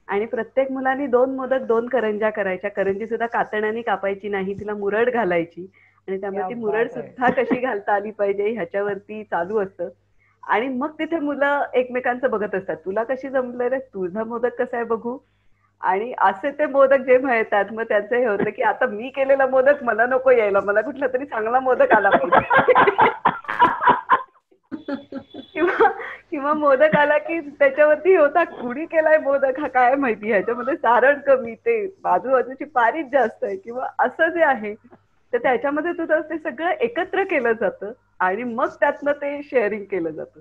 आणि प्रत्येक मुलांनी 2 मोदक 2 करंज्या करायच्या. करंजी सुद्धा कातण्याने कापायची नाही, तिला मुरड घालायची आणि त्यामुळे ती मुरड सुद्धा कशी घालता आली पाहिजे ह्याच्यावरती चालू असतं. आणि मग तिथे मुलं एकमेकांचं बघत असतात, तुला कशी जमलं रे, तुझा मोदक कसा आहे बघू. आणि असे ते मोदक जे मिळतात, मग त्याचं हे होतं की आता मी केलेला मोदक मला नको यायला, मला कुठला तरी चांगला मोदक आला पाहिजे. किंवा मोदक आला की त्याच्यावरती होता कुणी केलाय मोदक हा काय माहिती, ह्याच्यामध्ये सारण कमी, ते बाजूबाजूची पारीच जास्त आहे, किंवा असं जे आहे तर त्याच्यामध्ये तुझं ते सगळं एकत्र केलं जातं आणि मग त्यातनं ते शेअरिंग केलं जातं.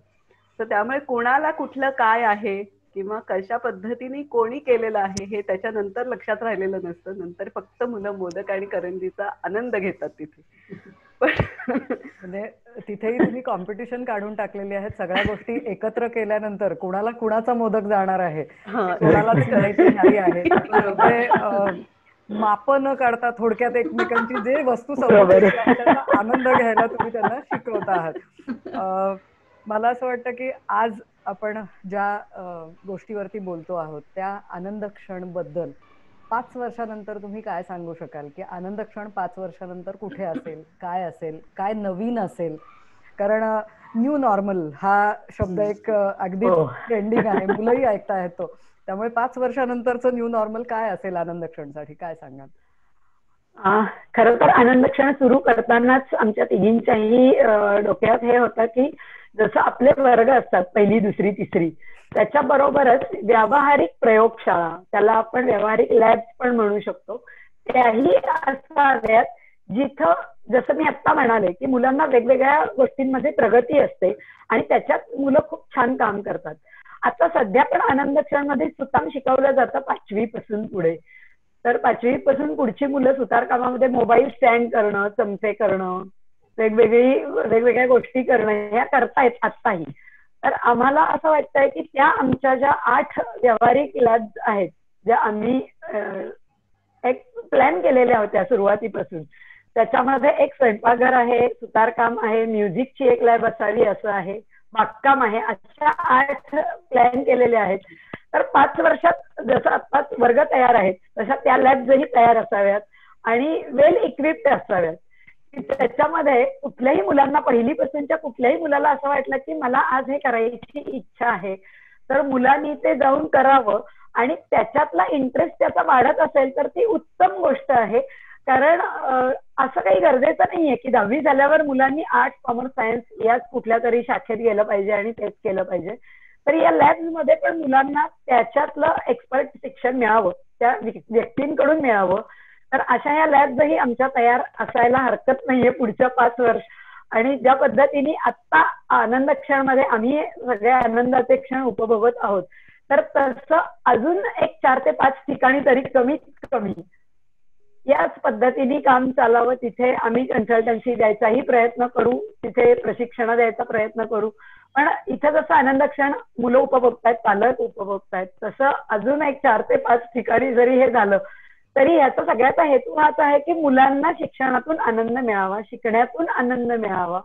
तर त्यामुळे कोणाला कुठलं काय आहे किंवा कशा पद्धतीने कोणी केलेलं आहे हे त्याच्यानंतर लक्षात राहिलेलं नसतं. नंतर फक्त मुलं मोदक आणि करंजीचा आनंद घेतात तिथे. पण म्हणजे तिथेही तुम्ही कॉम्पिटिशन काढून टाकलेली आहेत. सगळ्या गोष्टी एकत्र केल्यानंतर कुणाला कुणाचा मोदक जाणार आहे, कोणालाच माहिती नाही आहे. माप न काढता थोडक्यात एकमेकांची जे वस्तू त्याचा आनंद घ्यायला तुम्ही त्यांना शिकवत आहात. मला असं वाटतं की आज आपण ज्या गोष्टीवरती बोलतो आहोत त्या आनंद क्षण बद्दल 5 वर्षानंतर तुम्ही काय सांगू शकाल, की आनंद क्षण 5 वर्षानंतर कुठे असेल, काय नवीन असेल? कारण न्यू नॉर्मल हा शब्द एक अगदी ट्रेंडिंग आहे, मुलंही ऐकतायत तो. त्यामुळे 5 वर्षानंतरचं न्यू नॉर्मल काय असेल आनंद क्षणसाठी, काय सांगाल? खरं तर आनंद क्षण सुरू करतानाच आमच्या तिघींच्याही डोक्यात हे होतं की जसं आपले वर्ग असतात 1ली, 2री, 3री, त्याच्याबरोबरच व्यावहारिक प्रयोगशाळा, त्याला आपण व्यावहारिक लॅब पण म्हणू शकतो, त्याही असाव्यात जिथं जसं मी आत्ता म्हणाले की मुलांना वेगवेगळ्या गोष्टींमध्ये प्रगती असते आणि त्याच्यात मुलं खूप छान काम करतात. आता सध्या पण आनंद क्षणमध्ये सुतार शिकवलं जातं 5वी पासून पुढे. तर 5वी पासून पुढची मुलं सुतारकामामध्ये मोबाईल स्टँड करणं, चमचे करणं, वेगवेगळ्या गोष्टी करणं ह्या करतायत आत्ताही. तर आम्हाला असं वाटतंय की त्या आमच्या ज्या 8 व्यावहारिक लॅब्स आहेत, ज्या आम्ही एक प्लॅन केलेल्या होत्या सुरुवातीपासून, त्याच्यामध्ये एक स्वयंपाकघर आहे, सुतारकाम आहे, म्युझिकची एक लॅब असावी असं आहे, बागकाम आहे, अशा 8 प्लॅन केलेले आहेत. तर 5 वर्षात जसं आता वर्ग तयार आहेत तशा त्या लॅब्सही तयार असाव्यात आणि वेल इक्विप्ड असाव्यात. त्याच्यामध्ये कुठल्याही मुलांना, 1ली पासूनच्या कुठल्याही मुलाला असं वाटलं की मला आज हे करायची इच्छा आहे, तर मुलांनी ते जाऊन करावं आणि त्याच्यातला इंटरेस्ट त्याचा वाढत असेल तर ती उत्तम गोष्ट आहे. कारण असं काही गरजेचं नाहीये की 10वी झाल्यावर मुलांनी आर्ट, कॉमर्स, सायन्स याच कुठल्या तरी शाखेत गेलं पाहिजे आणि तेच केलं पाहिजे. तर या लॅब्स मध्ये पण मुलांना त्याच्यातलं एक्सपर्ट शिक्षण मिळावं, त्या व्यक्तींकडून मिळावं. तर अशा या लॅब्सही आमच्या तयार असायला हरकत नाहीये पुढच्या 5 वर्ष. आणि ज्या पद्धतीने आत्ता आनंद क्षणमध्ये आम्ही सगळे आनंदाचे क्षण उपभोगत आहोत, तर तसं अजून एक 4 ते 5 ठिकाणी तरी कमीत कमी याच पद्धतीने काम चालावं. तिथे आम्ही कन्सल्टन्सी द्यायचाही प्रयत्न करू, तिथे प्रशिक्षण द्यायचा प्रयत्न करू. पण इथं जसं आनंद क्षण मुलं उपभोगतायत, पालक उपभोगतायत, तसं अजून एक 4 ते 5 ठिकाणी जरी हे झालं तरी ह्याचा सगळ्याचा हेतू हाच आहे की मुलांना शिक्षणातून आनंद मिळावा, शिकण्यातून आनंद मिळावा.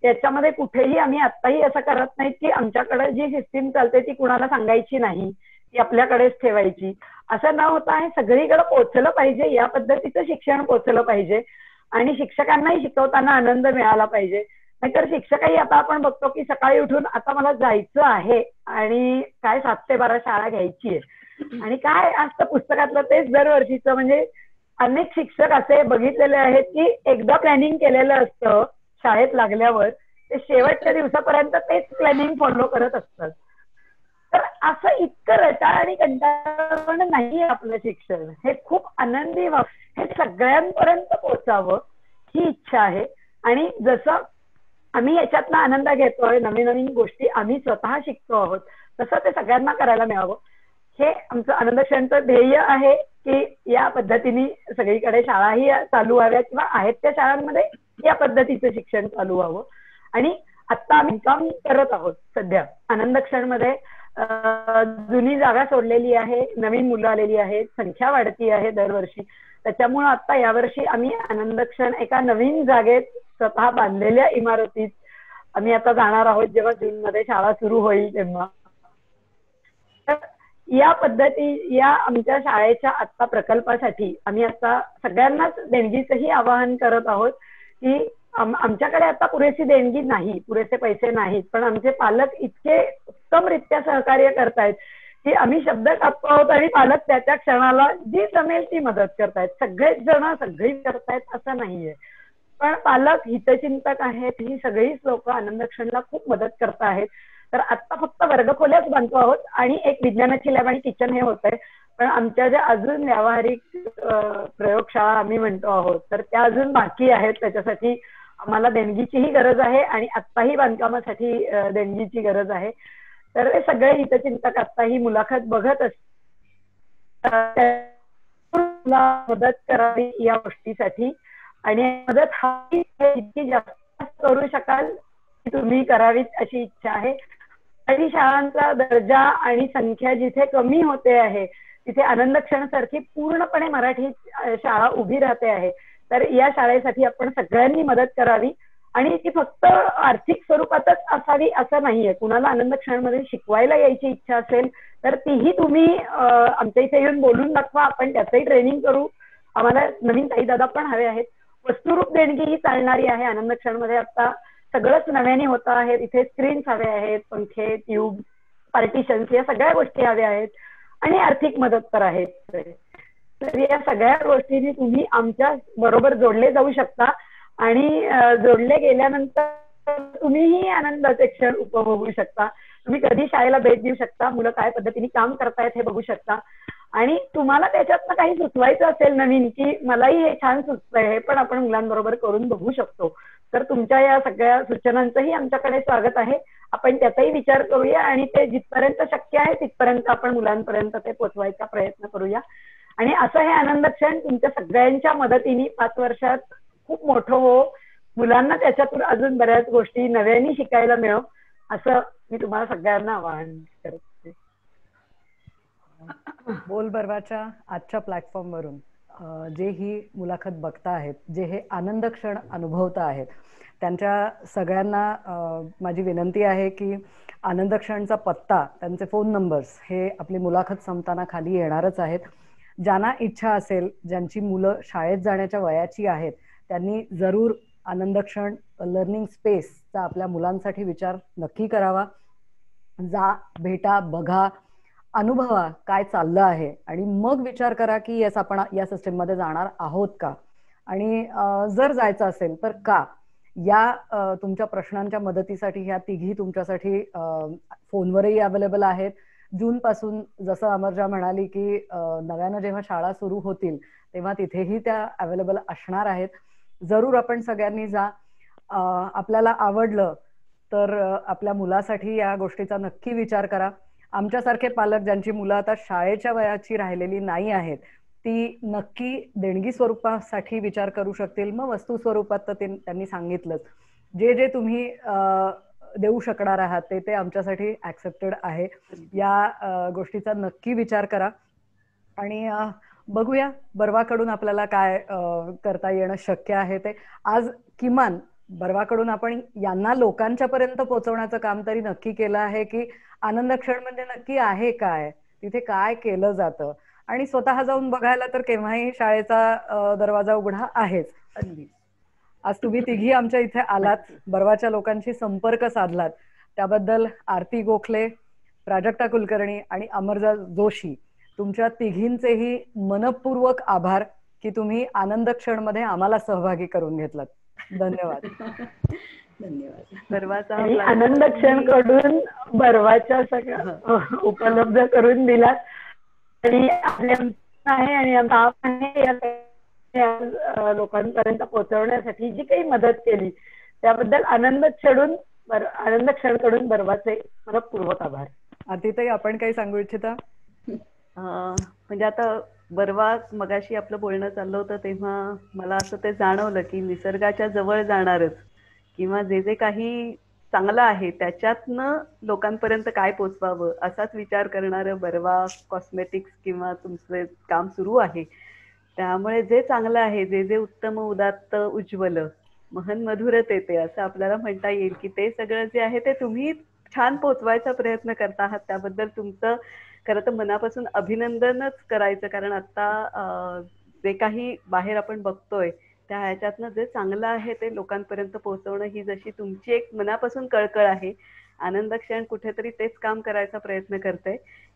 याच्यामध्ये कुठेही आम्ही आत्ताही असं करत नाही की आमच्याकडे जी सिस्टीम चालते ती कुणाला सांगायची नाही, ती आपल्याकडेच ठेवायची. असं न होता हे सगळीकडे पोहोचलं पाहिजे, या पद्धतीचं शिक्षण पोहोचलं पाहिजे आणि शिक्षकांनाही शिकवताना आनंद मिळाला पाहिजे. नाहीतर शिक्षकही आता आपण बघतो की सकाळी उठून आता मला जायचं आहे आणि काय 7 ते 12 शाळा घ्यायची आहे आणि काय असतं पुस्तकातलं तेच दरवर्षीचं. म्हणजे अनेक शिक्षक असे बघितलेले आहेत की एकदा प्लॅनिंग केलेलं असतं शाळेत लागल्यावर, ते शेवटच्या दिवसापर्यंत तेच प्लॅनिंग फॉलो करत असतात. तर असं इतकं रटाळ आणि कंटाळवाणं नाही आपलं शिक्षण. हे खूप आनंदी हे सगळ्यांपर्यंत पोहोचावं ही इच्छा आहे. आणि जसं आम्ही याच्यातनं आनंद घेतोय, नवीन नवीन गोष्टी आम्ही स्वतः शिकतो आहोत, तसं ते सगळ्यांना करायला मिळावं हे आमचं आनंद क्षणचं ध्येय आहे. की या पद्धतीने सगळीकडे शाळाही चालू व्हाव्या किंवा आहेत त्या शाळांमध्ये या पद्धतीचं शिक्षण चालू व्हावं. आणि आता आम्ही काम करत आहोत सध्या आनंद क्षणमध्ये. जुनी जागा सोडलेली आहे, नवीन मुलं आलेली आहेत, संख्या वाढती आहे दरवर्षी. त्याच्यामुळे आता यावर्षी आम्ही आनंद क्षण एका नवीन जागेत स्वतः बांधलेल्या इमारतीत आम्ही आता जाणार आहोत जेव्हा जूनमध्ये शाळा सुरू होईल तेव्हा. तर या पद्धती या आमच्या शाळेच्या आता प्रकल्पासाठी आम्ही आता सगळ्यांनाच देणगीचंही आवाहन करत आहोत की आमच्याकडे आता पुरेशी देणगी नाही, पुरेसे पैसे नाहीत, पण आमचे पालक इतके उत्तमरित्या सहकार्य करतायत की आम्ही शब्द टाकतो आहोत आणि पालक त्या क्षणाला जी जमेल ती मदत करतायत. सगळेच जण सगळीच करतायत असं नाहीये, पण पालक हितचिंतक आहेत. ही सगळीच लोक आनंद क्षणला खूप मदत करत आहेत. तर आता फक्त वर्गखोल्याच बांधतो आहोत आणि एक विज्ञानाची लॅब आणि किचन हे होत आहे. पण आमच्या ज्या अजून व्यावहारिक प्रयोगशाळा आम्ही म्हणतो आहोत तर त्या अजून बाकी आहेत. त्याच्यासाठी आम्हाला देणगीचीही गरज आहे आणि आत्ताही बांधकामासाठी देणगीची गरज आहे. तर हे सगळे हितचिंतक आता ही मुलाखत बघत असतात, मदत करावी या गोष्टीसाठी. आणि मदत हा इतकी जास्त करू शकाल की तुम्ही करावीत अशी इच्छा आहे. आणि शाळांचा दर्जा आणि संख्या जिथे कमी होते आहे तिथे आनंद क्षण सारखी पूर्णपणे मराठी शाळा उभी राहते आहे. तर या शाळेसाठी आपण सगळ्यांनी मदत करावी आणि ती फक्त आर्थिक स्वरूपातच असावी असं नाहीये. कुणाला आनंद क्षणमध्ये शिकवायला यायची इच्छा असेल तर तीही तुम्ही आमच्या इथे येऊन बोलून दाखवा, आपण त्याचंही ट्रेनिंग करू. आम्हाला नवीन ताई दादा पण हवे आहेत. वस्तुरूप देणगी ही चालणारी आहे आनंद क्षणमध्ये. आता सगळंच नव्याने होतं आहे. तिथे स्क्रीन्स हवे आहेत, पंखे, ट्यूब, पार्टिशन्स या सगळ्या गोष्टी हव्या आहेत आणि आर्थिक मदत तर आहेत. तर या सगळ्या गोष्टींनी तुम्ही आमच्या बरोबर जोडले जाऊ शकता आणि जोडले गेल्यानंतर तुम्हीही आनंदाचे क्षण उपभोगू शकता. तुम्ही कधी शाळेला भेट देऊ शकता, मुलं काय पद्धतीने काम करतायत हे बघू शकता. आणि तुम्हाला त्याच्यातनं काही सुचवायचं असेल नवीन की मलाही हे छान सुचतंय, हे पण आपण मुलांबरोबर करून बघू शकतो. तर तुमच्या या सगळ्या सूचनांचंही आमच्याकडे स्वागत आहे. आपण त्याचाही विचार करूया आणि ते जिथपर्यंत शक्य आहे तिथपर्यंत आपण मुलांपर्यंत ते पोचवायचा प्रयत्न करूया. आणि असं हे आनंद क्षण तुमच्या सगळ्यांच्या मदतीने 5 वर्षात खूप मोठं हो, मुलांना त्याच्यातून अजून बऱ्याच गोष्टी नव्याने शिकायला मिळो असं मी तुम्हाला सगळ्यांना आवाहन करते. बोल बर्वाच्या आजच्या प्लॅटफॉर्मवरून जे ही मुलाखत बघता आहेत, जे हे आनंद क्षण अनुभवता आहेत, त्यांच्या सगळ्यांना माझी विनंती आहे की आनंद क्षणचा पत्ता, त्यांचे फोन नंबर्स हे आपली मुलाखत संपताना खाली येणारच आहेत. ज्यांना इच्छा असेल, ज्यांची मुलं शाळेत जाण्याच्या वयाची आहेत, त्यांनी जरूर आनंद क्षण लर्निंग स्पेसचा आपल्या मुलांसाठी विचार नक्की करावा. जा, भेटा, बघा, अनुभवा काय चाललं आहे आणि मग विचार करा की येस आपण या सिस्टीममध्ये जाणार आहोत का, आणि जर जायचं असेल तर का. या तुमच्या प्रश्नांच्या मदतीसाठी ह्या तिघी तुमच्यासाठी फोनवरही अवेलेबल आहेत. जून पासून जसं अमरजा म्हणाली की नव्यानं जेव्हा शाळा सुरू होतील तेव्हा तिथेही त्या अवेलेबल असणार आहेत. जरूर आपण सगळ्यांनी जा. आपल्याला आवडलं तर आपल्या मुलासाठी या गोष्टीचा नक्की विचार करा. आमच्यासारखे पालक ज्यांची मुलं आता शाळेच्या वयाची राहिलेली नाही आहेत ती नक्की देणगी स्वरूपासाठी विचार करू शकतील. मग वस्तू स्वरूपात तर त्यांनी सांगितलंच, जे जे तुम्ही देऊ शकणार आहात ते आमच्यासाठी ऍक्सेप्टेड आहे. या गोष्टीचा नक्की विचार करा. आणि बघूया बर्वाकडून आपल्याला काय करता येणं शक्य आहे ते. आज किमान बर्वाकडून आपण यांना लोकांच्या पर्यंत पोहोचवण्याचं काम तरी नक्की केलं आहे की आनंद क्षण म्हणजे नक्की आहे काय, तिथे काय केलं जातं. आणि स्वतः जाऊन बघायला तर केव्हाही शाळेचा दरवाजा उघडा आहेच. अगदी आज तुम्ही तिघी आमच्या इथे आलात, बर्वाच्या लोकांशी संपर्क साधलात, त्याबद्दल आरती गोखले, प्राजक्ता कुलकर्णी आणि अमरजा जोशी तुमच्या तिघींचेही मनपूर्वक आभार की तुम्ही आनंद क्षण मध्ये आम्हाला सहभागी करून घेतलात. धन्यवाद. धन्यवाद. बर्वाचा आणि आनंद क्षण कडून बर्वाच्या सगळं उपलब्ध करून दिलात. आणि आहे आणि आमचा लोकांपर्यंत पोहोचवण्यासाठी जी काही मदत केली त्याबद्दल आनंद क्षण कडून बर्वाचे मनपूर्वक आभार. आरतीताई, आपण काही सांगू इच्छिता? म्हणजे आता बर्वा मगाशी आपलं बोलणं चाललं होतं तेव्हा मला असं ते जाणवलं की निसर्गाच्या जवळ जाणारच किंवा जे जे काही चांगलं आहे त्याच्यातनं लोकांपर्यंत काय पोचवावं असाच विचार करणारं बर्वा कॉस्मेटिक्स किंवा तुमचं काम सुरू आहे. त्यामुळे जे चांगलं आहे, जे जे उत्तम उदात्त उज्ज्वल महन मधुर ते असं आपल्याला म्हणता येईल की ते सगळं जे आहे ते तुम्ही छान पोचवायचा प्रयत्न करता आहात. त्याबद्दल तुमचं खरं तर मनापासून अभिनंदनच करायचं. कारण आता जे काही बाहेर आपण बघतोय त्या ह्याच्यातनं जे चांगलं आहे ते लोकांपर्यंत पोहोचवणं ही जशी तुमची एक मनापासून कळकळ आहे. आनंद क्षण कुठेतरी तेच काम करायचा प्रयत्न करते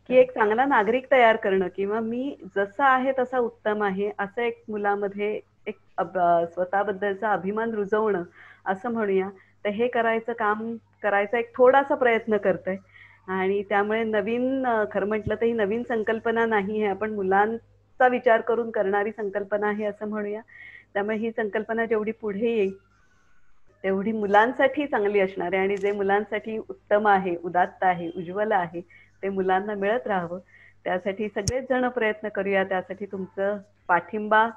की एक चांगला नागरिक तयार करणं किंवा मी जसा आहे तसा उत्तम आहे असं एक मुलामध्ये एक स्वतःबद्दलचा अभिमान रुजवणं असं म्हणूया. तर हे काम करायचा एक थोडासा प्रयत्न करतोय. आणि त्यामुळे नवीन खरं म्हटलं तर ही नवीन संकल्पना नाही आहे, आपण मुलांचा विचार करून करणारी संकल्पना आहे असं म्हणूया. त्यामुळे ही संकल्पना जेवढी पुढे येईल तेवढी मुलांसाठी चांगली असणार आहे आणि जे मुलांसाठी उत्तम आहे, उदात्त आहे, उज्ज्वल आहे ते मुलांना मिळत राहावं त्यासाठी सगळेच जण प्रयत्न करूया. त्यासाठी तुमचं पाठिंबा,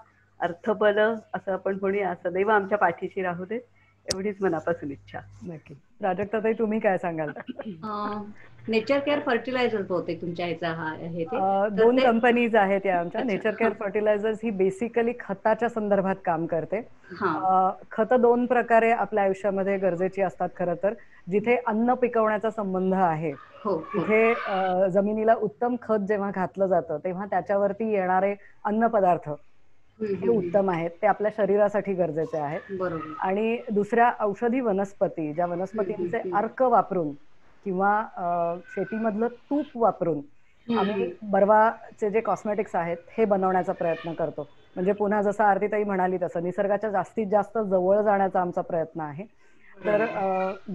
अर्थबल असं आपण म्हणूया सदैव आमच्या पाठीशी राहू देत एवढीच मनापासून इच्छा. नक्की. प्राजक्ताताई, तुम्ही काय सांगाल? नेचर केअर फर्टिलायझर बहुतेक तुमच्या ह्याचा हा आहे ते. दोन कंपनीज आहेत या आमच्या. नेचर केअर फर्टिलायझर्स ही बेसिकली खताच्या संदर्भात काम करते. खतं दोन प्रकारे आपल्या आयुष्यामध्ये गरजेची असतात खरं तर. जिथे अन्न पिकवण्याचा संबंध आहे तिथे जमिनीला उत्तम खत जेव्हा घातलं जातं तेव्हा त्याच्यावरती येणारे अन्न पदार्थ हे उत्तम आहेत, ते आपल्या शरीरासाठी गरजेचे आहेत. आणि दुसऱ्या औषधी वनस्पती, ज्या वनस्पतींचे अर्क वापरून किंवा शेतीमधलं तूप वापरून आम्ही बर्वाचे जे कॉस्मेटिक्स आहेत हे बनवण्याचा प्रयत्न करतो. म्हणजे पुन्हा जसं आरतीताई म्हणाली तसं निसर्गाच्या जास्तीत जास्त जवळ जाण्याचा आमचा प्रयत्न आहे. तर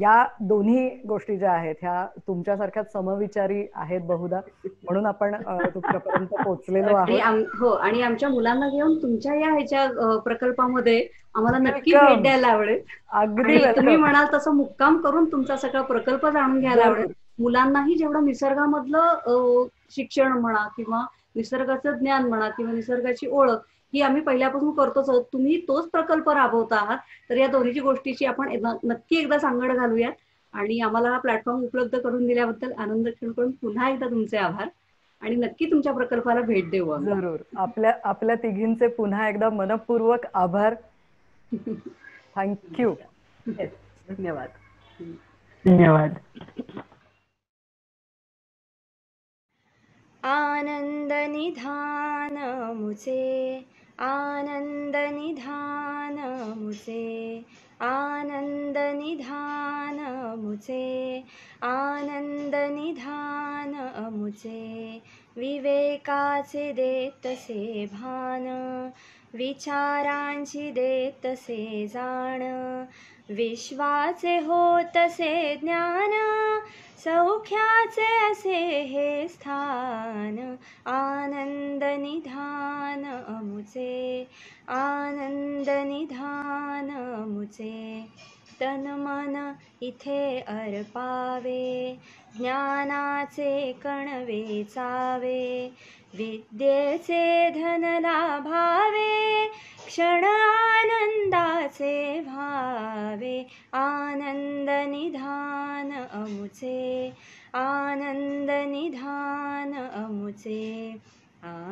या दोन्ही गोष्टी ज्या आहेत ह्या तुमच्यासारख्याच समविचारी आहेत बहुधा, म्हणून आपण तुमच्यापर्यंत पोहोचलेलो आहोत. हो, आणि आमच्या मुलांना घेऊन तुमच्या या ह्याच्या प्रकल्पामध्ये आम्हाला नक्की भेट द्यायला आवडेल. अगदी तुम्ही म्हणाल तसं मुक्काम करून तुमचा सगळा प्रकल्प जाणून घ्यायला आवडेल. मुलांनाही जेवढं निसर्गामधलं शिक्षण म्हणा किंवा निसर्गाचं ज्ञान म्हणा किंवा निसर्गाची ओळख ही आम्ही पहिल्यापासून करतोच आहोत, तुम्ही तोच प्रकल्प राबवता आहात. तर या दोन्हीची गोष्टीची आपण नक्की एकदा सांगड घालूयात. आणि आम्हाला हा प्लॅटफॉर्म उपलब्ध करून दिल्याबद्दल आनंद क्षण करून पुन्हा एकदा तुमचे आभार. आणि नक्की तुमच्या प्रकल्पाला भेट देऊ. जरूर. आपल्या तिघींचे पुन्हा एकदा मनपूर्वक आभार. थँक्यू. धन्यवाद. धन्यवाद. आनंद निधान मुझे, आनंद निधान मुझे, आनंद निधान मुझे, आनंद निधान मुझे. विवेकाचे देतसे भान, विचारांची देतसे जाण, विश्वाचे होतसे ज्ञान, सौख्याचे असे हे स्थान. आनंद निधान मुझे, आनंद निधान मुझे. तन मन इथे अर्पावे, ज्ञानाचे कण वेचावे, विद्येचे धन लाभावे, क्षण आनंदाचे भावे. आनंद निधान मुझे, आनंद निधान मुझे.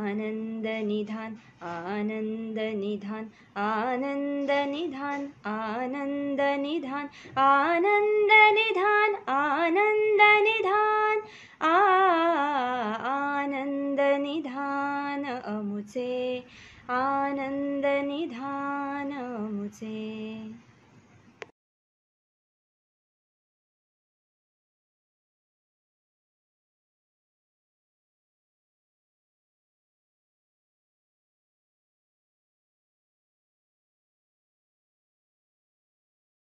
आनंद निधान आनंद निधान आनंद निधान आनंद निधान आनंद निधान आनंद निधान आनंद निधान अमुचे आनंद निधान अमुचे.